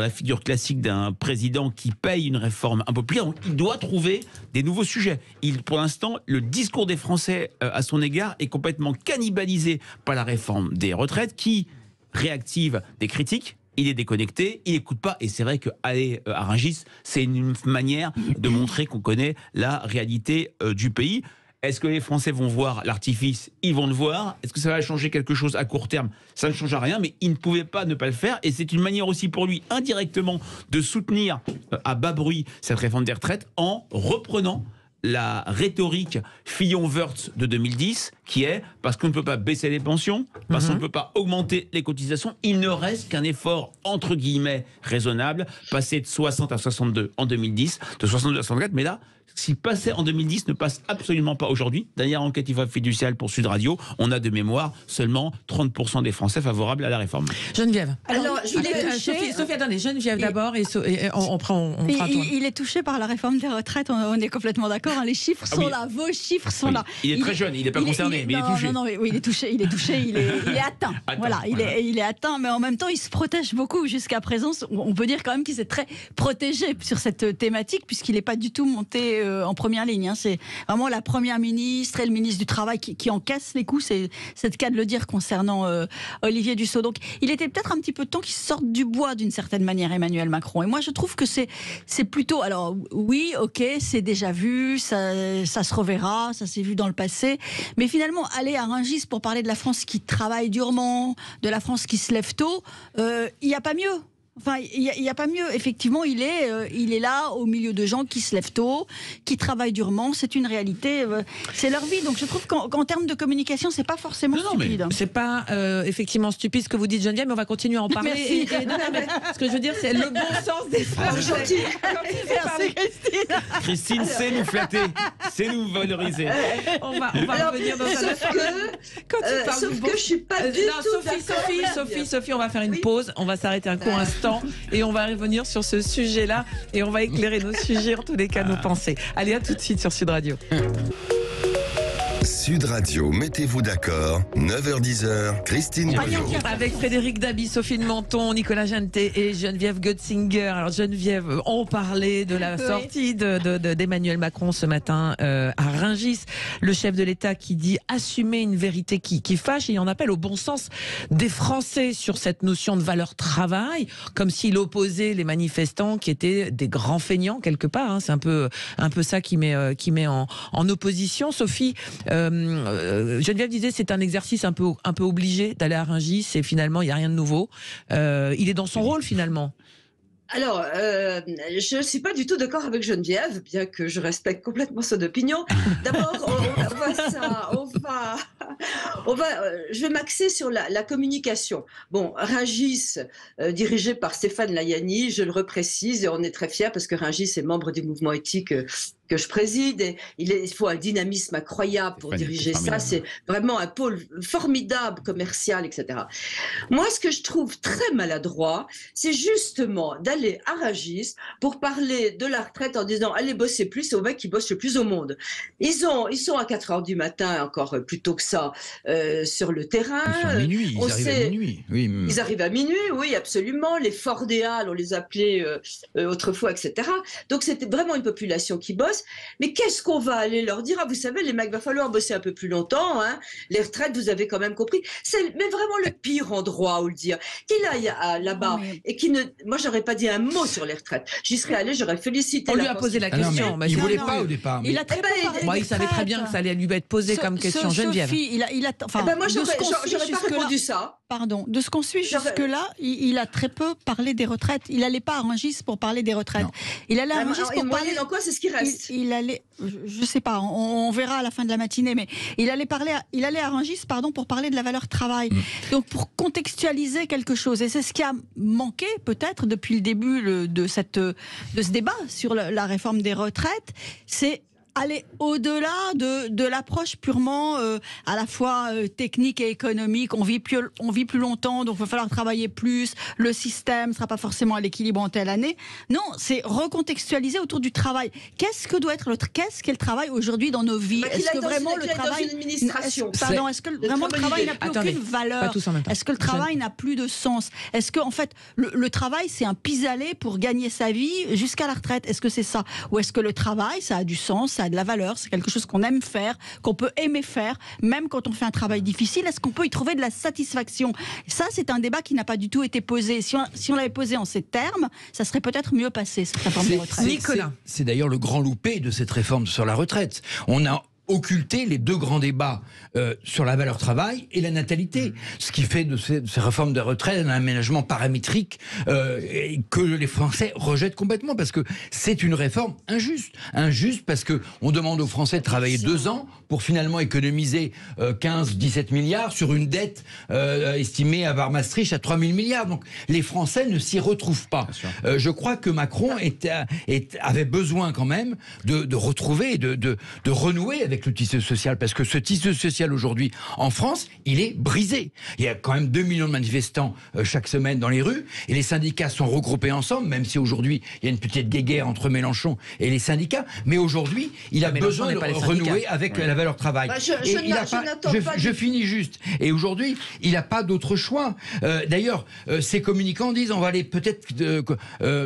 figure classique d'un président qui paye une réforme impopulaire, donc il doit trouver des nouveaux sujets. Pour l'instant, le discours des Français à son égard est complètement cannibalisé par la réforme des retraites qui réactive des critiques. Il est déconnecté, il n'écoute pas. Et c'est vrai qu'aller à Rungis, c'est une manière de montrer qu'on connaît la réalité du pays. Est-ce que les Français vont voir l'artifice? Ils vont le voir. Est-ce que ça va changer quelque chose à court terme? Ça ne change rien, mais il ne pouvait pas ne pas le faire. Et c'est une manière aussi pour lui, indirectement, de soutenir à bas bruit cette réforme des retraites en reprenant la rhétorique Fillon-Wörth de 2010, qui est parce qu'on ne peut pas baisser les pensions, parce qu'on ne peut pas augmenter les cotisations, il ne reste qu'un effort entre guillemets raisonnable, passer de 60 à 62 en 2010, de 62 à 64, mais là, ce qui passait en 2010 ne passe absolument pas aujourd'hui. Dernière enquête IFOP fiduciale pour Sud Radio, on a de mémoire seulement 30% des Français favorables à la réforme. Geneviève. Alors, il est touché. Sophie, attendez, Geneviève d'abord, et on fera il est touché par la réforme des retraites, on est complètement d'accord. Hein, les chiffres sont là, vos chiffres sont là. Il est très jeune, il n'est pas concerné, mais il est touché. Non, oui, il est touché, il est atteint. Voilà, il est atteint, mais en même temps, il se protège beaucoup. Jusqu'à présent, on peut dire quand même qu'il s'est très protégé sur cette thématique, puisqu'il n'est pas du tout monté en première ligne. Hein. C'est vraiment la première ministre et le ministre du Travail qui encaissent les coups. C'est le cas de le dire concernant Olivier Dussopt. Donc, il était peut-être un petit peu temps qu'il sorte du bois d'une certaine manière, Emmanuel Macron. Et moi, je trouve que c'est plutôt... Alors, oui, ok, c'est déjà vu, ça se reverra, ça s'est vu dans le passé. Mais finalement, aller à Rungis pour parler de la France qui travaille durement, de la France qui se lève tôt, il n'y a pas mieux. Enfin, il n'y a pas mieux. Effectivement, il est là au milieu de gens qui se lèvent tôt, qui travaillent durement. C'est une réalité. C'est leur vie. Donc, je trouve qu'en termes de communication, c'est pas forcément stupide. C'est pas effectivement stupide ce que vous dites, Geneviève, mais on va continuer à en parler. Merci. Ce que je veux dire, c'est le bon sens des Français. Merci, Christine. Christine sait nous flatter, sait nous valoriser. On va revenir dans un autre. Sauf que je suis pas du tout d'accord. Sophie, on va faire une pause. On va s'arrêter un court instant. temps. Et on va revenir sur ce sujet-là. Et on va éclairer nos sujets, en tous les cas, nos pensées. Allez, à tout de suite sur Sud Radio. Sud Radio, mettez-vous d'accord, 9h-10h, Christine Bouillot. Avec Frédéric Dabi, Sophie de Menton, Nicolas Jeantet et Geneviève Götzinger. Alors Geneviève, on parlait de la sortie d'Emmanuel Macron ce matin à Rungis. Le chef de l'État qui dit assumer une vérité qui fâche, et il en appelle au bon sens des Français sur cette notion de valeur travail, comme s'il opposait les manifestants qui étaient des grands feignants quelque part. Hein. C'est un peu ça qui met en opposition. Sophie, Geneviève disait c'est un exercice un peu obligé d'aller à Rungis et finalement il n'y a rien de nouveau. Il est dans son rôle finalement. Alors, je ne suis pas du tout d'accord avec Geneviève, bien que je respecte complètement son opinion. D'abord, je vais m'axer sur la communication. Bon, Rungis, dirigé par Stéphane Layani, je le reprécise, et on est très fiers parce que Rungis est membre du mouvement éthique que je préside. Et il faut un dynamisme incroyable pour diriger ça. C'est vraiment un pôle formidable, commercial, etc. Moi, ce que je trouve très maladroit, c'est justement d'aller à Rungis pour parler de la retraite en disant allez bosser plus, c'est au mec qui bosse le plus au monde. Ils sont à 4h du matin, encore plus tôt que ça, sur le terrain. Ils sont à minuit, ils arrivent à minuit. Oui. Ils arrivent à minuit, oui, absolument. Les Fordéales, on les appelait autrefois, etc. Donc c'était vraiment une population qui bosse. Mais qu'est-ce qu'on va aller leur dire? Vous savez, les mecs, va falloir bosser un peu plus longtemps. Hein. Les retraites, vous avez quand même compris. C'est vraiment le pire endroit où le dire. Qu'il aille là-bas et qui ne... Moi, j'aurais pas dit un mot sur les retraites. J'y serais allée, j'aurais félicité. On lui a posé la question. Il ne voulait pas au départ. Il a très peu parlé il savait très bien que ça allait lui être posé comme question. Geneviève. Moi, j'aurais pas répondu ça. Pardon. De ce qu'on suit jusque-là, il a très peu parlé des retraites. Il n'allait pas à Rungis pour parler des retraites. Non. Il allait à Rungis pour parler... Dans quoi c'est ce qui reste? Il allait... Je sais pas, on verra à la fin de la matinée, mais il allait à Rungis, pour parler de la valeur travail. Donc pour contextualiser quelque chose, et c'est ce qui a manqué peut-être depuis le début de ce débat sur la réforme des retraites, c'est aller au-delà de l'approche purement à la fois technique et économique. On vit plus longtemps, donc il va falloir travailler plus. Le système ne sera pas forcément à l'équilibre en telle année. Non, c'est recontextualiser autour du travail. Qu'est-ce qu'est le travail aujourd'hui dans nos vies? Est-ce que vraiment le travail, est-ce que vraiment le travail n'a plus aucune valeur? Est-ce que le travail n'a plus de sens? Est-ce que en fait le travail c'est un pis-aller pour gagner sa vie jusqu'à la retraite? Est-ce que c'est ça? Ou est-ce que le travail ça a du sens, ça a de la valeur, c'est quelque chose qu'on aime faire, qu'on peut aimer faire, même quand on fait un travail difficile? Est-ce qu'on peut y trouver de la satisfaction? Ça, c'est un débat qui n'a pas du tout été posé. Si on l'avait posé en ces termes, ça serait peut-être mieux passé, cette réforme des retraites. Nicolas. C'est d'ailleurs le grand loupé de cette réforme sur la retraite. On a occulter les deux grands débats sur la valeur travail et la natalité. Ce qui fait de ces réformes de retraite un aménagement paramétrique que les Français rejettent complètement, parce que c'est une réforme injuste. Injuste parce qu'on demande aux Français de travailler 2 ans pour finalement économiser 15-17 milliards sur une dette estimée par Maastricht à 3 000 milliards. Donc les Français ne s'y retrouvent pas. Je crois que Macron avait besoin quand même de retrouver, de renouer avec le tissu social, parce que ce tissu social aujourd'hui en France, il est brisé. Il y a quand même 2 millions de manifestants chaque semaine dans les rues, et les syndicats sont regroupés ensemble, même si aujourd'hui il y a une petite guéguerre entre Mélenchon et les syndicats, mais aujourd'hui il a besoin de renouer avec la valeur travail. Je finis juste. Et aujourd'hui, il n'a pas d'autre choix. D'ailleurs, ces communicants disent on va aller peut-être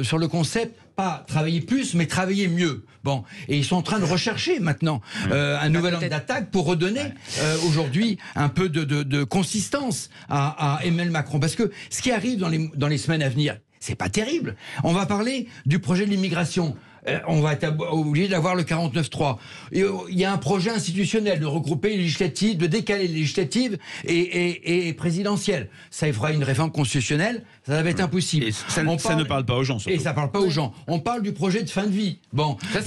sur le concept pas travailler plus, mais travailler mieux. Bon, et ils sont en train de rechercher maintenant un nouvel angle d'attaque pour redonner aujourd'hui un peu de consistance à Emmanuel Macron. Parce que ce qui arrive dans les semaines à venir, c'est pas terrible. On va parler du projet de l'immigration. On va être obligé d'avoir le 49.3. Il y a un projet institutionnel de regrouper les législatives, de décaler les législatives et présidentielles. Ça fera une réforme constitutionnelle, ça va être impossible. Et ça ne parle pas aux gens, surtout. Et ça ne parle pas aux gens. On parle du projet de fin de vie. Bon, ça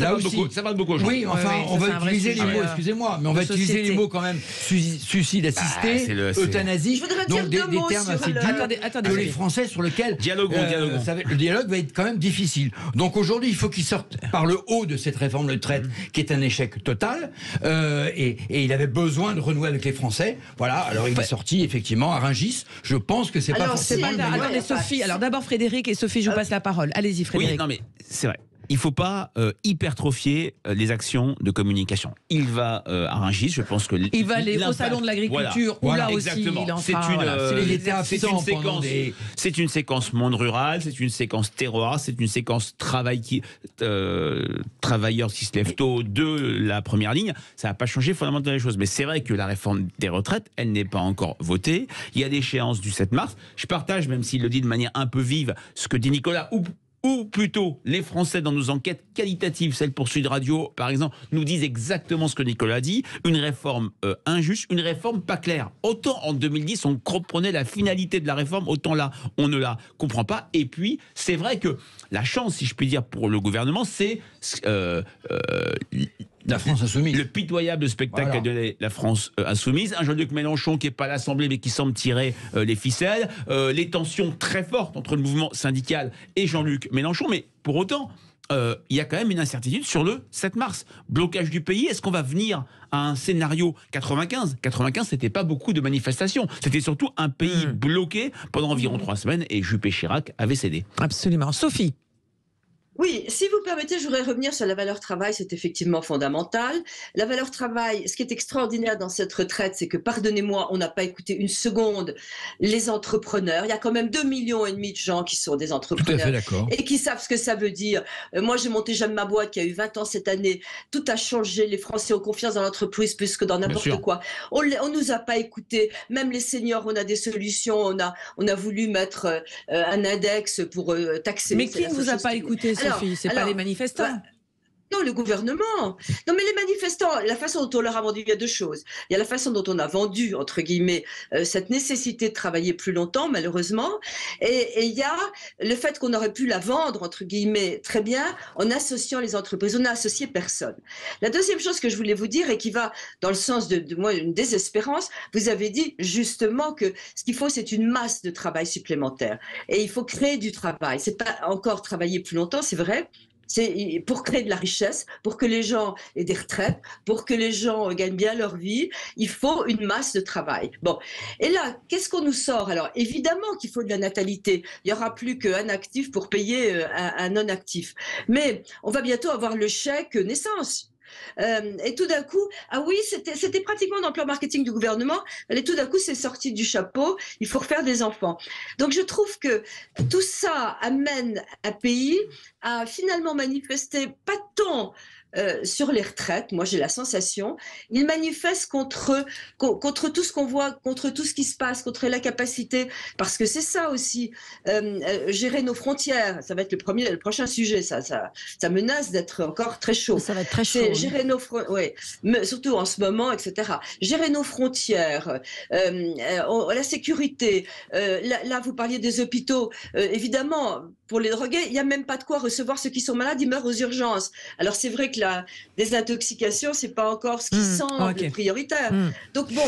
parle beaucoup aux gens. Oui, enfin, on va utiliser les mots, excusez-moi, mais on va utiliser les mots quand même. Suicide assisté, euthanasie. Donc des termes assez durs que les Français sur lesquels dialoguons. Le dialogue va être quand même difficile. Donc aujourd'hui, il faut qu'ils sortent par le haut de cette réforme de retraite qui est un échec total, et il avait besoin de renouer avec les Français. Voilà, alors il est sorti effectivement à Rungis. Je pense que c'est pas forcément... Attendez, Sophie, alors d'abord Frédéric, et Sophie, je vous passe la parole. Allez-y, Frédéric. Oui, non mais c'est vrai. Il ne faut pas hypertrophier les actions de communication. Il va à Rungis, je pense que... Il va aller au salon de l'agriculture, où là aussi, il en fera... C'est une séquence monde rural, c'est une séquence terroir, c'est une séquence travailleurs qui se lèvent tôt de la première ligne. Ça n'a pas changé fondamentalement les choses. Mais c'est vrai que la réforme des retraites, elle n'est pas encore votée. Il y a l'échéance du 7 mars. Je partage, même s'il le dit de manière un peu vive, ce que dit Nicolas, ou plutôt les Français dans nos enquêtes qualitatives, celles pour Sud Radio par exemple, nous disent exactement ce que Nicolas dit, une réforme injuste, une réforme pas claire. Autant en 2010 on comprenait la finalité de la réforme, autant là on ne la comprend pas. Et puis c'est vrai que la chance, si je puis dire, pour le gouvernement, c'est la France insoumise. Le pitoyable spectacle qu'a donné la France insoumise. Un Jean-Luc Mélenchon qui n'est pas à l'Assemblée mais qui semble tirer les ficelles. Les tensions très fortes entre le mouvement syndical et Jean-Luc Mélenchon. Mais pour autant, il y a quand même une incertitude sur le 7 mars. Blocage du pays. Est-ce qu'on va venir à un scénario 95 ? 95, c'était pas beaucoup de manifestations. C'était surtout un pays bloqué pendant environ 3 semaines et Juppé Chirac avait cédé. Absolument. Sophie ? Oui, si vous permettez, je voudrais revenir sur la valeur travail, c'est effectivement fondamental. La valeur travail, ce qui est extraordinaire dans cette retraite, c'est que, pardonnez-moi, on n'a pas écouté une seconde les entrepreneurs. Il y a quand même 2,5 millions de gens qui sont des entrepreneurs et qui savent ce que ça veut dire. Moi, j'ai monté J'aime ma boîte qui a eu 20 ans cette année. Tout a changé. Les Français ont confiance dans l'entreprise plus que dans n'importe quoi. On nous a pas écoutés. Même les seniors, on a des solutions. On a voulu mettre un index pour taxer. Mais qui ne vous a pas écouté, Sophie, c'est pas les manifestants. Non, le gouvernement. Non, mais les manifestants, la façon dont on leur a vendu, il y a deux choses. Il y a la façon dont on a vendu, entre guillemets, cette nécessité de travailler plus longtemps, malheureusement. Et il y a le fait qu'on aurait pu la vendre, entre guillemets, très bien, en associant les entreprises. On n'a associé personne. La deuxième chose que je voulais vous dire et qui va dans le sens de moi, une désespérance, vous avez dit justement que ce qu'il faut, c'est une masse de travail supplémentaire. Et il faut créer du travail. C'est pas encore travailler plus longtemps, c'est vrai. C'est pour créer de la richesse, pour que les gens aient des retraites, pour que les gens gagnent bien leur vie, il faut une masse de travail. Bon, et là, qu'est-ce qu'on nous sort? Alors, évidemment qu'il faut de la natalité. Il n'y aura plus qu'un actif pour payer un non-actif. Mais on va bientôt avoir le chèque naissance. Et tout d'un coup, ah oui, c'était pratiquement dans le plan marketing du gouvernement, et tout d'un coup, c'est sorti du chapeau, il faut refaire des enfants. Donc je trouve que tout ça amène un pays à finalement manifester pas tant sur les retraites, moi j'ai la sensation, ils manifestent contre tout ce qu'on voit, contre tout ce qui se passe, contre la capacité, parce que c'est ça aussi, gérer nos frontières, ça va être le prochain sujet, ça menace d'être encore très chaud. Ça va être très chaud. C'est gérer nos frontières, surtout en ce moment, etc. Gérer nos frontières, la sécurité, là vous parliez des hôpitaux, évidemment, pour les drogués, il n'y a même pas de quoi recevoir ceux qui sont malades, ils meurent aux urgences. Alors c'est vrai que la désintoxication, c'est pas encore ce qui semble prioritaire. Donc bon,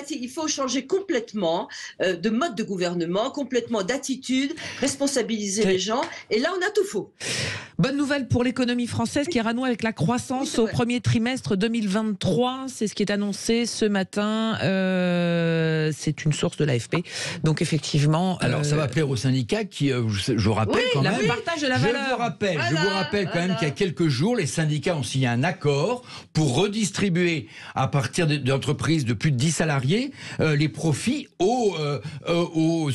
il faut changer complètement de mode de gouvernement, complètement d'attitude, responsabiliser les gens, et là on a tout faux. Bonne nouvelle pour l'économie française qui renoue avec la croissance au premier trimestre 2023, c'est ce qui est annoncé ce matin, c'est une source de l'AFP, donc effectivement... Alors ça va plaire aux syndicats qui, je rappelle quand même... le partage de la valeur. Je vous rappelle quand même qu'il y a quelques jours, les syndicats ont signé un accord pour redistribuer à partir d'entreprises de plus de 10 salariés les profits aux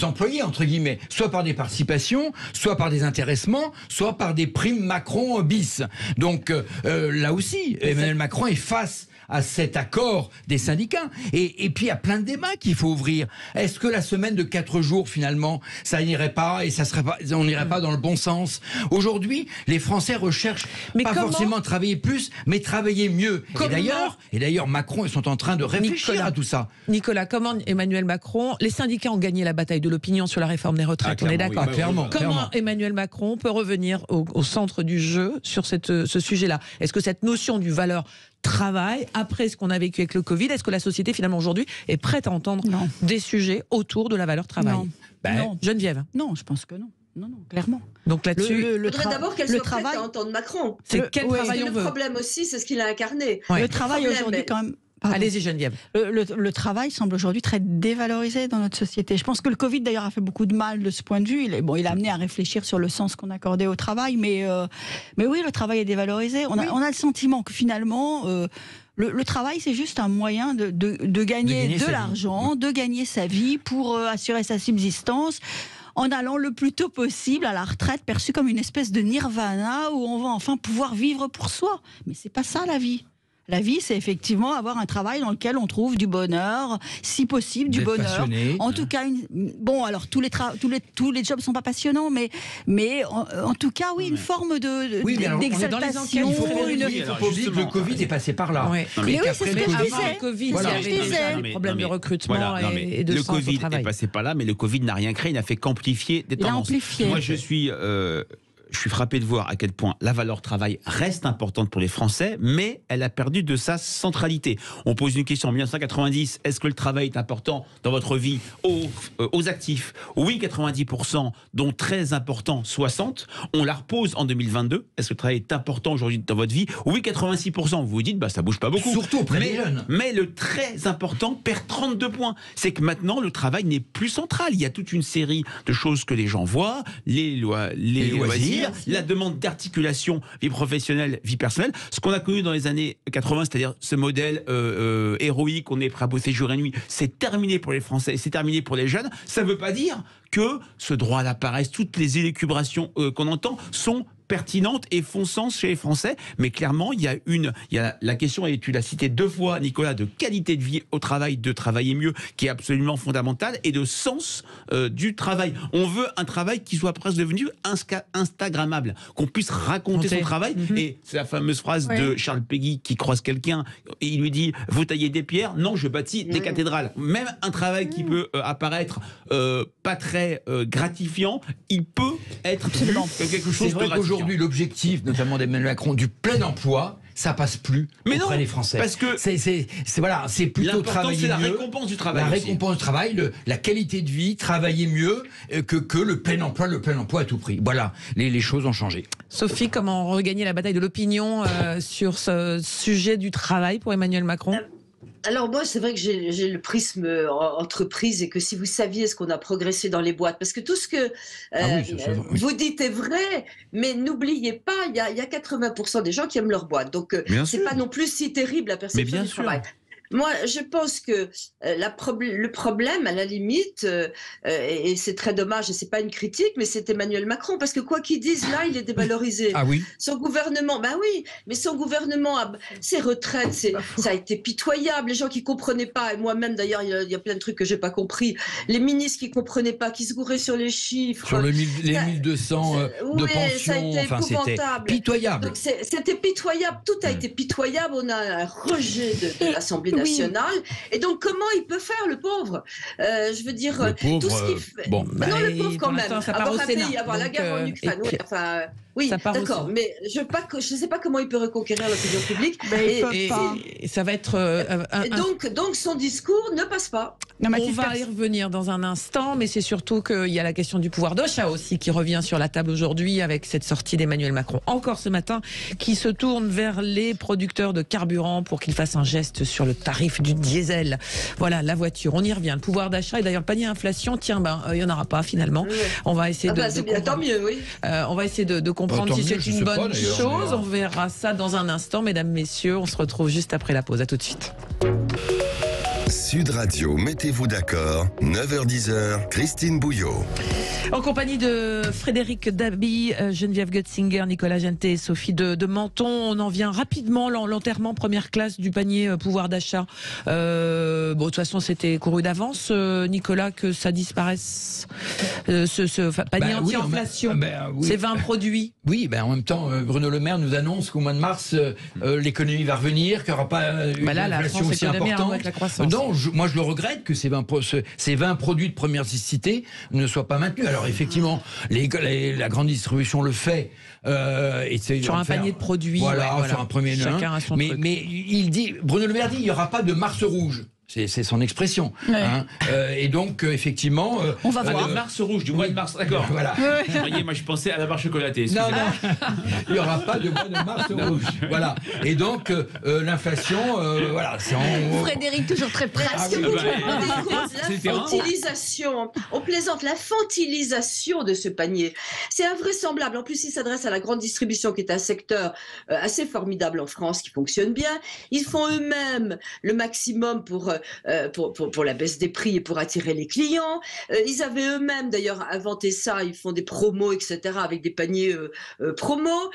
employés, entre guillemets, soit par des participations, soit par des intéressements, soit par des primes Macron bis. Donc là aussi, Emmanuel Macron est face à cet accord des syndicats. Et puis, il y a plein de débats qu'il faut ouvrir. Est-ce que la semaine de 4 jours, finalement, ça n'irait pas et on n'irait pas dans le bon sens? Aujourd'hui, les Français recherchent pas forcément travailler plus, mais travailler mieux. Et d'ailleurs, Macron, ils sont en train de réfléchir à tout ça. Nicolas, comment Emmanuel Macron... Les syndicats ont gagné la bataille de l'opinion sur la réforme des retraites, on est d'accord. Comment Emmanuel Macron peut revenir au centre du jeu sur ce sujet-là? Est-ce que cette notion du valeur travail, après ce qu'on a vécu avec le Covid, est-ce que la société finalement aujourd'hui est prête à entendre des sujets autour de la valeur travail? Non. Geneviève? Non, je pense que non. Non, clairement. Donc là-dessus, il faudrait d'abord qu'elle soit prête à entendre Macron. C'est quel travail on veut. Le problème aussi, c'est ce qu'il a incarné. Le travail aujourd'hui, quand même. Pardon. Allez-y Geneviève. Le travail semble aujourd'hui très dévalorisé dans notre société. Je pense que le Covid d'ailleurs a fait beaucoup de mal de ce point de vue. Il a amené à réfléchir sur le sens qu'on accordait au travail, mais oui, le travail est dévalorisé. On a le sentiment que finalement le travail c'est juste un moyen de gagner de l'argent, de gagner sa vie pour assurer sa subsistance, en allant le plus tôt possible à la retraite, perçue comme une espèce de nirvana où on va enfin pouvoir vivre pour soi. Mais c'est pas ça la vie. La vie, c'est effectivement avoir un travail dans lequel on trouve du bonheur, si possible du bonheur. Passionné. En tout cas, bon, alors tous les jobs sont pas passionnants, mais en tout cas, oui, une forme d'exaltation. Il faut pas oublier que le Covid est passé par là. Ouais. Mais oui, c'est ce que je disais. Le Covid, il y avait des problèmes de recrutement et de le sens au Covid travail. est passé par là, mais le Covid n'a rien créé, il n'a fait qu'amplifier des tendances. Moi, je suis frappé de voir à quel point la valeur travail reste importante pour les Français, mais elle a perdu de sa centralité. On pose une question en 1990, est-ce que le travail est important dans votre vie aux actifs? Oui, 90%, dont très important, 60%. On la repose en 2022, est-ce que le travail est important aujourd'hui dans votre vie? Oui, 86%. Vous vous dites, ça bouge pas beaucoup. Surtout auprès des jeunes. Mais le très important perd 32 points. C'est que maintenant, le travail n'est plus central. Il y a toute une série de choses que les gens voient, les loisirs, la demande d'articulation vie professionnelle, vie personnelle, ce qu'on a connu dans les années 80, c'est-à-dire ce modèle héroïque, on est prêt à bosser jour et nuit, c'est terminé pour les Français, c'est terminé pour les jeunes. Ça ne veut pas dire que ce droit à la paresse, toutes les élucubrations qu'on entend sont pertinente et font sens chez les Français, mais clairement, il y a la question, et tu l'as cité 2 fois, Nicolas, de qualité de vie au travail, de travailler mieux, qui est absolument fondamentale, et de sens du travail. On veut un travail qui soit presque devenu instagrammable, qu'on puisse raconter son travail, et c'est la fameuse phrase de Charles Péguy qui croise quelqu'un, et il lui dit, vous taillez des pierres? Non, je bâtis des cathédrales. Même un travail qui peut apparaître pas très gratifiant, il peut être quelque chose de gratifiant. Aujourd'hui, l'objectif, notamment d'Emmanuel Macron, du plein emploi, ça passe plus auprès des Français. Parce que c'est plutôt travailler mieux. La récompense du travail. La récompense du travail, la qualité de vie, travailler mieux que le plein emploi à tout prix. Voilà, les choses ont changé. Sophie, comment regagner la bataille de l'opinion sur ce sujet du travail pour Emmanuel Macron? Alors moi, c'est vrai que j'ai le prisme entreprise, et que si vous saviez ce qu'on a progressé dans les boîtes, parce que tout ce que vous dites est vrai, mais n'oubliez pas, il y a 80% des gens qui aiment leur boîte, donc c'est pas non plus si terrible la perception du travail. Moi, je pense que le problème, à la limite, et c'est très dommage, et c'est pas une critique, mais c'est Emmanuel Macron, parce que quoi qu'il dise, là, il est dévalorisé. Ah oui. Son gouvernement, oui, mais son gouvernement, ses retraites, ça a été pitoyable. Les gens qui comprenaient pas, et moi-même d'ailleurs, il y a plein de trucs que j'ai pas compris. Les ministres qui comprenaient pas, qui se gouraient sur les chiffres. Sur les 1200 de pension, c'était pitoyable. Donc c'était pitoyable, tout a été pitoyable. On a un rejet de l'Assemblée nationale. Et donc, comment il peut faire, le pauvre? Je veux dire, le pauvre, tout ce qu'il fait. Non, le pauvre, quand même. Avoir un pays, avoir la guerre en Ukraine. Oui, d'accord, mais je ne sais pas comment il peut reconquérir l'opinion publique. Et ça va être... donc, son discours ne passe pas. On va y revenir dans un instant, mais c'est surtout qu'il y a la question du pouvoir d'achat aussi qui revient sur la table aujourd'hui avec cette sortie d'Emmanuel Macron, encore ce matin, qui se tourne vers les producteurs de carburant pour qu'ils fassent un geste sur le tarif du diesel. Voilà, la voiture, on y revient. Le pouvoir d'achat, et d'ailleurs le panier inflation, il n'y en aura pas finalement. On va essayer c'est bien, tant mieux, oui. On va essayer de comprendre si c'est une bonne chose. On verra ça dans un instant, mesdames, messieurs. On se retrouve juste après la pause. À tout de suite. Sud Radio, mettez-vous d'accord, 9h-10h, Christine Bouillot. En compagnie de Frédéric Dabi, Geneviève Götzinger, Nicolas Genté et Sophie de Menton, on en vient rapidement, l'enterrement première classe du panier pouvoir d'achat. De toute façon, c'était couru d'avance, Nicolas, que ça disparaisse, ce panier anti-inflation, ces 20 produits. Oui, en même temps, Bruno Le Maire nous annonce qu'au mois de mars, l'économie va revenir, qu'il n'y aura pas une inflation aussi importante. Avec la croissance. Non, moi je le regrette que ces 20 produits de première nécessité ne soient pas maintenus. Alors effectivement, la grande distribution le fait. Sur un panier de produits. Voilà, sur un premier chacun a son truc. Mais Bruno Le Maire dit il n'y aura pas de mars rouge. C'est son expression. Ouais. Hein. Et donc, effectivement... on va voir. Le Mars rouge, du mois de mars, d'accord. Voilà. Vous voyez, moi je pensais à la barre chocolatée. Non, il n'y aura pas de mois de mars rouge. Voilà. Et donc, l'inflation, voilà. Frédéric, toujours très près. Est-ce que vous vous rendez compte C'était l'infantilisation, on plaisante, l'infantilisation de ce panier. C'est invraisemblable. En plus, il s'adresse à la grande distribution, qui est un secteur assez formidable en France, qui fonctionne bien. Ils font eux-mêmes le maximum pour la baisse des prix et pour attirer les clients. Ils avaient eux-mêmes d'ailleurs inventé ça, ils font des promos, etc., avec des paniers promos.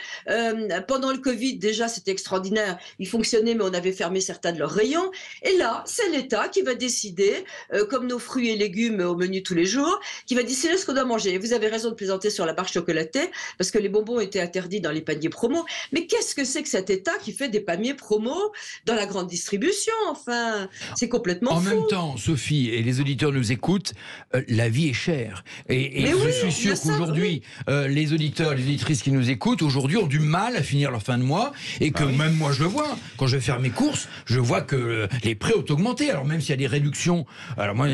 Pendant le Covid, déjà, c'était extraordinaire. Ils fonctionnaient, mais on avait fermé certains de leurs rayons. Et là, c'est l'État qui va décider, comme nos fruits et légumes au menu tous les jours, qui va décider ce qu'on doit manger. Et vous avez raison de plaisanter sur la barre chocolatée, parce que les bonbons étaient interdits dans les paniers promos. Mais qu'est-ce que c'est que cet État qui fait des paniers promos dans la grande distribution? Enfin, c'est complètement En fou. même temps, Sophie, et les auditeurs nous écoutent, la vie est chère. Et je suis sûr qu'aujourd'hui, les auditeurs, les auditrices qui nous écoutent, aujourd'hui, ont du mal à finir leur fin de mois. Et que même moi, je le vois. Quand je vais faire mes courses, je vois que les prix ont augmenté. Alors même s'il y a des réductions, alors moi,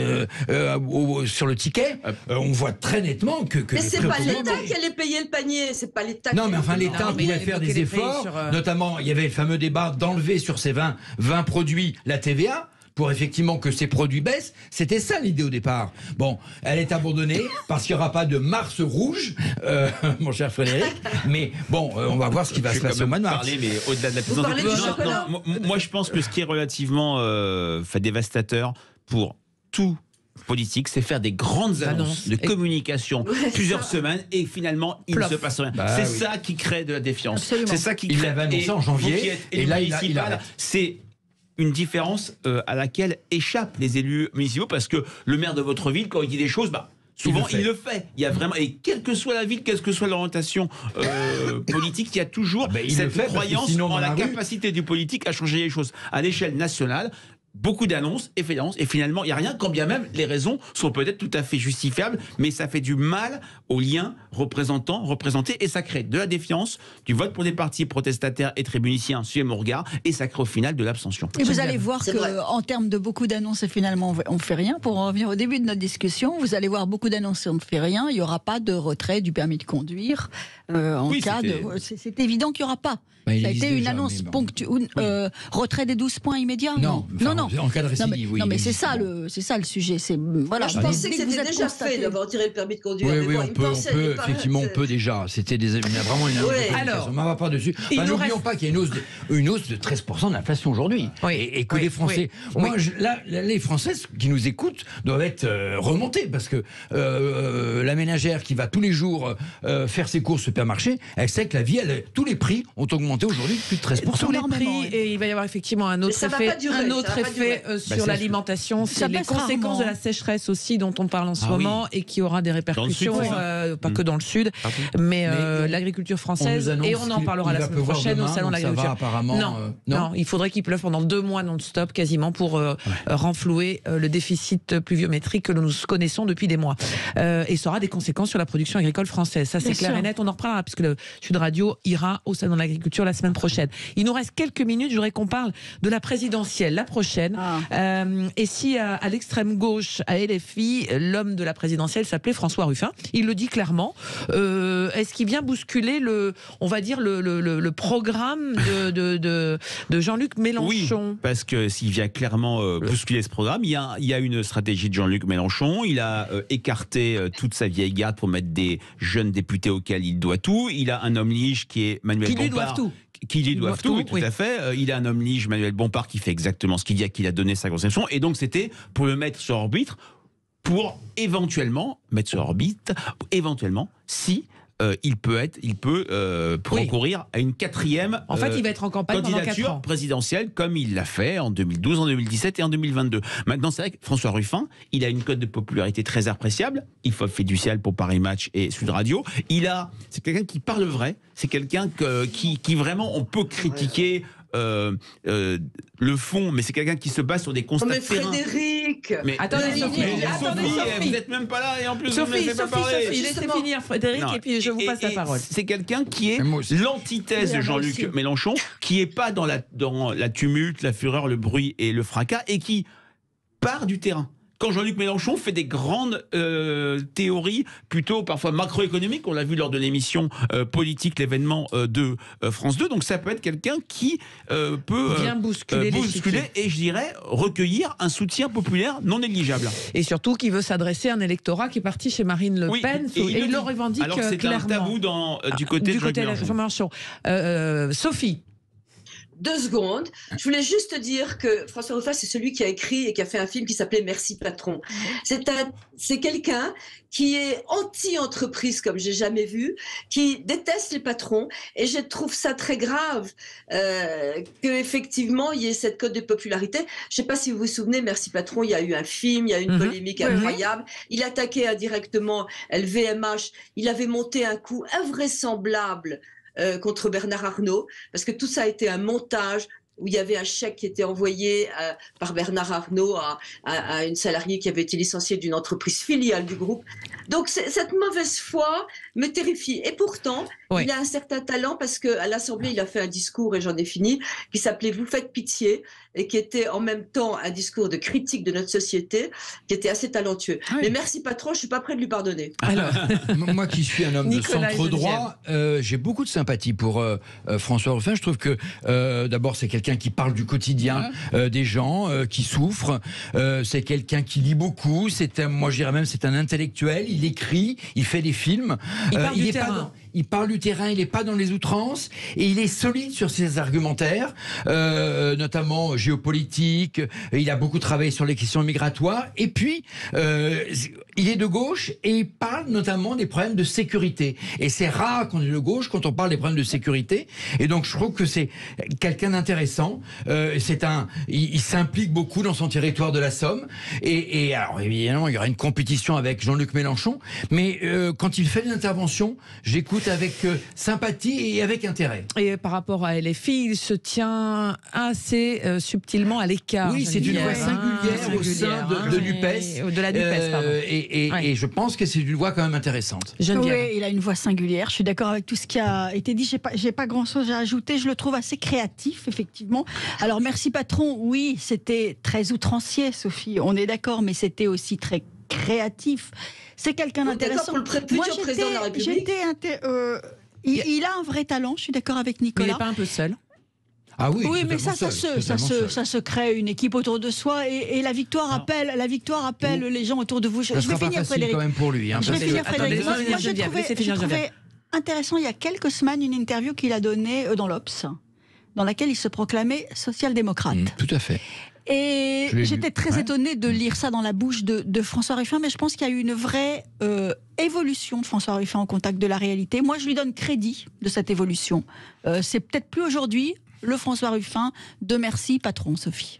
sur le ticket, on voit très nettement que Mais les c'est prix pas ont l'État augmenté. qui allait payer le panier, c'est pas l'État. Non, mais enfin, l'État Non, mais il pouvait avait faire bloqué des les prix efforts. sur, Notamment, il y avait le fameux débat d'enlever sur ces 20 produits la TVA. Pour effectivement que ces produits baissent. C'était ça l'idée au départ. Bon, elle est abandonnée parce qu'il n'y aura pas de mars rouge, mon cher Frédéric. Mais bon, on va voir ce qui va se passer au mois de mars. Parler, mais au-delà de la Vous parlez du Non, chocolat. moi, je pense que ce qui est relativement dévastateur pour tout politique, c'est faire des grandes annonces de communication plusieurs semaines et finalement il ne se passe rien. C'est ça qui crée de la défiance. Absolument. C'est ça qui Il crée. l'avait annoncé en janvier et là il a... C'est une différence à laquelle échappent les élus municipaux, parce que le maire de votre ville, quand il dit des choses, souvent il le fait. Il y a vraiment, et quelle que soit la ville, quelle que soit l'orientation politique, il y a toujours cette croyance en la capacité du politique à changer les choses à l'échelle nationale. Beaucoup d'annonces et finalement il n'y a rien, quand bien même les raisons sont peut-être tout à fait justifiables, mais ça fait du mal aux liens représentés, et ça crée de la défiance, du vote pour des partis protestataires et tribuniciens, suivez mon regard, et ça crée au final de l'abstention. Et vous allez voir qu'en termes de beaucoup d'annonces, et finalement on ne fait rien. Pour en revenir au début de notre discussion, vous allez voir beaucoup d'annonces et on ne fait rien. Il n'y aura pas de retrait du permis de conduire cas de... C'est évident qu'il n'y aura pas. Ça a été une annonce ponctuelle. Retrait des 12 points immédiats? Non. En cas de récidive, oui. Non, mais c'est ça le sujet. Voilà. Je pensais que c'était déjà fait d'avoir tiré le permis de conduire. Oui, on peut effectivement, on peut déjà. C'était vraiment une annonce. Alors, on ne va pas dessus. N'oublions pas qu'il y a une hausse de 13% de l'inflation aujourd'hui. Et que les Français... les Français qui nous écoutent doivent être remontés, parce que la ménagère qui va tous les jours faire ses courses au supermarché, elle sait que tous les prix ont augmenté aujourd'hui de plus de 13%. Tous les prix, et il va y avoir effectivement un autre effet sur l'alimentation. C'est les conséquences de la sécheresse aussi dont on parle en ce moment et qui aura des répercussions, pas que dans le sud, mais l'agriculture française, et on en parlera la semaine prochaine au Salon de l'Agriculture. Non, il faudrait qu'il pleuve pendant 2 mois non-stop quasiment pour renflouer le déficit pluviométrique que nous connaissons depuis des mois. Et ça aura des conséquences sur la production agricole française. Ça, c'est clair et net. On en reparlera puisque le Sud Radio ira au Salon de l'Agriculture la semaine prochaine. Il nous reste quelques minutes. Je voudrais qu'on parle de la présidentielle, la prochaine. Et si à l'extrême gauche, à LFI, l'homme de la présidentielle s'appelait François Ruffin, il le dit clairement. Est-ce qu'il vient bousculer le programme de Jean-Luc Mélenchon? Oui, parce que s'il vient clairement bousculer ce programme, il y a une stratégie de Jean-Luc Mélenchon. Il a écarté toute sa vieille garde pour mettre des jeunes députés auxquels il doit tout. Il a un homme lige qui est Manuel Bompard. Qui lui doivent tout, oui, tout à fait. Il a un homme lige, Manuel Bompard, qui fait exactement ce qu'il dit, à qui il a donné sa conception. Et donc, c'était pour le mettre sur orbite, pour éventuellement mettre sur orbite, si il peut concourir à une 4e en fait, il va être en campagne candidature présidentielle, comme il l'a fait en 2012, en 2017 et en 2022. Maintenant, c'est vrai que François Ruffin, il a une cote de popularité très appréciable. Il fait du ciel pour Paris Match et Sud Radio. C'est quelqu'un qui parle vrai. C'est quelqu'un qui vraiment, on peut critiquer le fond, mais c'est quelqu'un qui se base sur des constats de terrain. Frédéric, attendez, Sophie, vous n'êtes même pas là et en plus Sophie, vous ne laissez pas parler. laissez finir Frédéric et puis je vous passe la parole. C'est quelqu'un qui est l'antithèse de Jean-Luc Mélenchon, qui est pas dans la tumulte, la fureur, le bruit et le fracas, et qui part du terrain. Quand Jean-Luc Mélenchon fait des grandes théories, plutôt parfois macroéconomiques, on l'a vu lors de l'émission politique, l'événement de France 2, donc ça peut être quelqu'un qui peut bien bousculer et je dirais recueillir un soutien populaire non négligeable. Et surtout qui veut s'adresser à un électorat qui est parti chez Marine Le Pen, et il le revendique clairement. Alors c'est un tabou du côté de Jean-Luc Mélenchon. Sophie. 2 secondes. Je voulais juste dire que François Ruffin, c'est celui qui a écrit et qui a fait un film qui s'appelait Merci Patron. C'est quelqu'un qui est anti-entreprise comme j'ai jamais vu, qui déteste les patrons, et je trouve ça très grave qu'effectivement il y ait cette cote de popularité. Je ne sais pas si vous vous souvenez, Merci Patron, il y a eu un film, il y a eu une polémique incroyable. Il attaquait indirectement LVMH, il avait monté un coup invraisemblable contre Bernard Arnault, parce que tout ça a été un montage où il y avait un chèque qui était envoyé par Bernard Arnault à une salariée qui avait été licenciée d'une entreprise filiale du groupe. Donc cette mauvaise foi me terrifie. Et pourtant, il a un certain talent, parce qu'à l'Assemblée, il a fait un discours, et j'en ai fini, qui s'appelait « Vous faites pitié », et qui était en même temps un discours de critique de notre société, qui était assez talentueux. Mais Merci Patron, je ne suis pas prêt de lui pardonner. Alors, moi qui suis un homme de centre droit, j'ai beaucoup de sympathie pour François Ruffin. Je trouve que d'abord c'est quelqu'un qui parle du quotidien des gens qui souffrent. C'est quelqu'un qui lit beaucoup. Moi je dirais même c'est un intellectuel. Il écrit, il fait des films. Il parle du terrain, il n'est pas dans les outrances, et il est solide sur ses argumentaires, notamment géopolitiques. Il a beaucoup travaillé sur les questions migratoires, et puis il est de gauche et il parle notamment des problèmes de sécurité. Et c'est rare qu'on est de gauche quand on parle des problèmes de sécurité. Et donc je trouve que c'est quelqu'un d'intéressant. Il s'implique beaucoup dans son territoire de la Somme. Et alors évidemment, il y aura une compétition avec Jean-Luc Mélenchon, mais quand il fait une intervention, j'écoute avec sympathie et avec intérêt. Et par rapport à LFI, il se tient assez subtilement à l'écart. Oui, c'est une voix singulière au sein de l'UPES. De la NUPES, pardon. Et je pense que c'est une voix quand même intéressante. Oui, il a une voix singulière. Je suis d'accord avec tout ce qui a été dit. J'ai pas grand-chose à ajouter. Je le trouve assez créatif, effectivement. Alors, Merci Patron, oui, c'était très outrancier, Sophie. On est d'accord, mais c'était aussi très créatif. C'est quelqu'un d'intéressant. Pour le futur président de la République. Il a un vrai talent, je suis d'accord avec Nicolas. Mais il n'est pas un peu seul. Ah oui, mais ça se crée une équipe autour de soi, et la victoire appelle les gens autour de vous. Je vais finir, Frédéric. Quand même pour lui. Je vais finir, Frédéric. Moi, j'ai trouvé intéressant il y a quelques semaines une interview qu'il a donnée dans l'Obs, dans laquelle il se proclamait social-démocrate. Tout à fait. Et j'étais très étonnée de lire ça dans la bouche de François Ruffin, mais je pense qu'il y a eu une vraie évolution de François Ruffin au contact de la réalité. Moi, je lui donne crédit de cette évolution. C'est peut-être plus aujourd'hui le François Ruffin de Merci Patron, Sophie.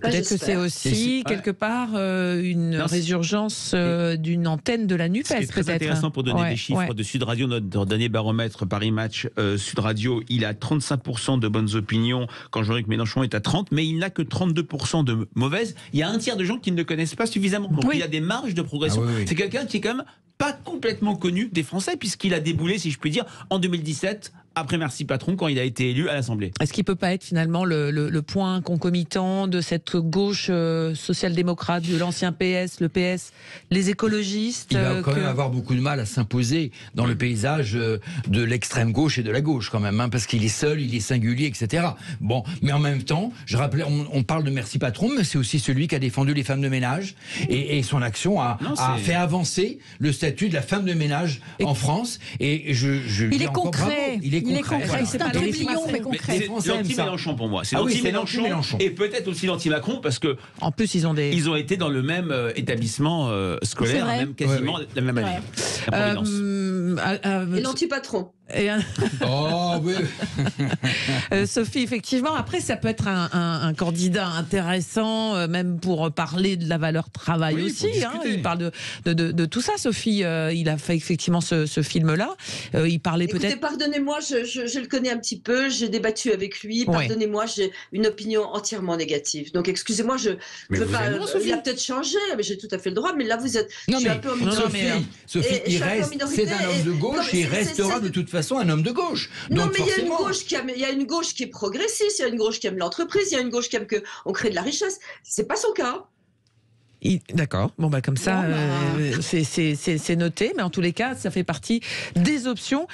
Peut-être que c'est aussi quelque part une résurgence d'une antenne de la NUPES. C'est très intéressant pour donner des chiffres de Sud Radio, notre dernier baromètre Paris Match Sud Radio. Il a 35% de bonnes opinions quand Jean-Luc Mélenchon est à 30%, mais il n'a que 32% de mauvaises. Il y a un tiers de gens qui ne le connaissent pas suffisamment. Donc il y a des marges de progression. C'est quelqu'un qui est quand même pas complètement connu des Français, puisqu'il a déboulé, si je puis dire, en 2017, après Merci Patron, quand il a été élu à l'Assemblée. Est-ce qu'il ne peut pas être finalement le point concomitant de cette gauche social-démocrate, de l'ancien PS, le PS, les écologistes? Il va quand même avoir beaucoup de mal à s'imposer dans le paysage de l'extrême gauche et de la gauche quand même, parce qu'il est seul, il est singulier, etc. Bon, mais en même temps, je rappelais, on parle de Merci Patron, mais c'est aussi celui qui a défendu les femmes de ménage, et son action a fait avancer le statut de la femme de ménage en France. Et il est concret. Il est concret. Voilà. C'est un tourbillon, mais concret. C'est l'anti-Mélenchon pour moi. C'est l'anti-Mélenchon et peut-être aussi l'anti-Macron, parce que en plus ils ont été dans le même établissement scolaire, même quasiment la même année. Et l'anti-patron. Oh oui. Sophie, effectivement, après ça peut être un candidat intéressant, même pour parler de la valeur travail aussi. Il parle de tout ça, Sophie. Il a fait effectivement ce film-là. Il parlait peut-être. Pardonnez-moi, je le connais un petit peu. J'ai débattu avec lui. Pardonnez-moi, j'ai une opinion entièrement négative. Donc excusez-moi, je veux pas. Il a peut-être changé, mais j'ai tout à fait le droit. Mais là, vous êtes. Non, mais un peu Sophie, c'est un homme de gauche et il restera de toute façon un homme de gauche. Non, mais il y a une gauche qui est progressiste, il y a une gauche qui aime l'entreprise, il y a une gauche qui aime qu'on crée de la richesse. C'est pas son cas. D'accord. Bon, bah, comme ça, c'est noté. Mais en tous les cas, ça fait partie des options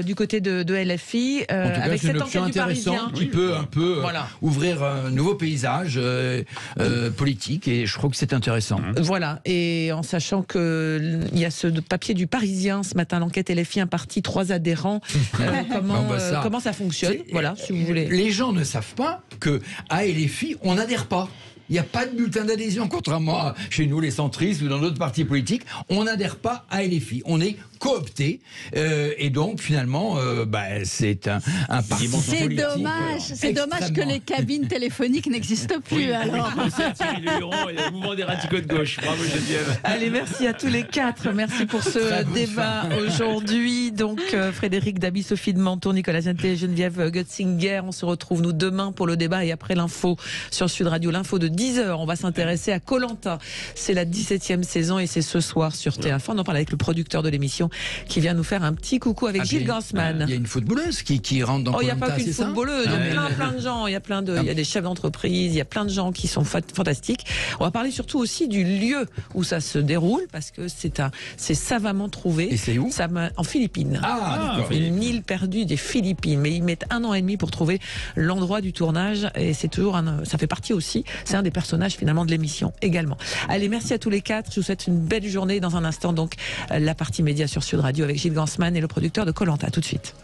du côté de LFI. En tout cas, avec c'est une cette option enquête du Parisien. intéressante qui peut un peu ouvrir un nouveau paysage politique. Et je crois que c'est intéressant. Voilà. Et en sachant qu'il y a ce papier du Parisien ce matin, l'enquête LFI, un parti, 3 adhérents. Comment ça fonctionne? Voilà, si vous voulez. Les gens ne savent pas qu'à LFI, on n'adhère pas. Il n'y a pas de bulletin d'adhésion, contrairement à chez nous, les centristes ou dans d'autres partis politiques. On n'adhère pas à LFI. On est coopté. Et donc, finalement, c'est un parti politique. C'est dommage que les cabines téléphoniques n'existent plus. Alors. Thierry Luron et le mouvement des radicaux de gauche. Bravo, Geneviève. Allez, merci à tous les 4. Merci pour ce débat aujourd'hui. Donc, Frédéric Dabi, Sophie de Menton, Nicolas Janté, Geneviève Götzinger. On se retrouve, nous, demain pour le débat et après l'info sur Sud Radio. L'info de 10h. On va s'intéresser à Koh-Lanta. C'est la 17e saison et c'est ce soir sur TF1. On en parle avec le producteur de l'émission qui vient nous faire un petit coucou avec Gilles Gansman. Il y a une footballeuse qui rentre dans Koh-Lanta. Il n'y a pas qu'une footballeuse. Il y a plein de gens. Il y a des chefs d'entreprise. Il y a plein de gens qui sont fantastiques. On va parler surtout aussi du lieu où ça se déroule parce que c'est savamment trouvé. Et c'est où? En Philippines. Une île perdue des Philippines. Mais ils mettent 1 an et demi pour trouver l'endroit du tournage et c'est toujours ça fait partie aussi. C'est un des personnages finalement de l'émission également. Allez, merci à tous les 4. Je vous souhaite une belle journée. Dans un instant, donc, la partie média sur Sud Radio avec Gilles Gansman et le producteur de Koh-Lanta. À tout de suite.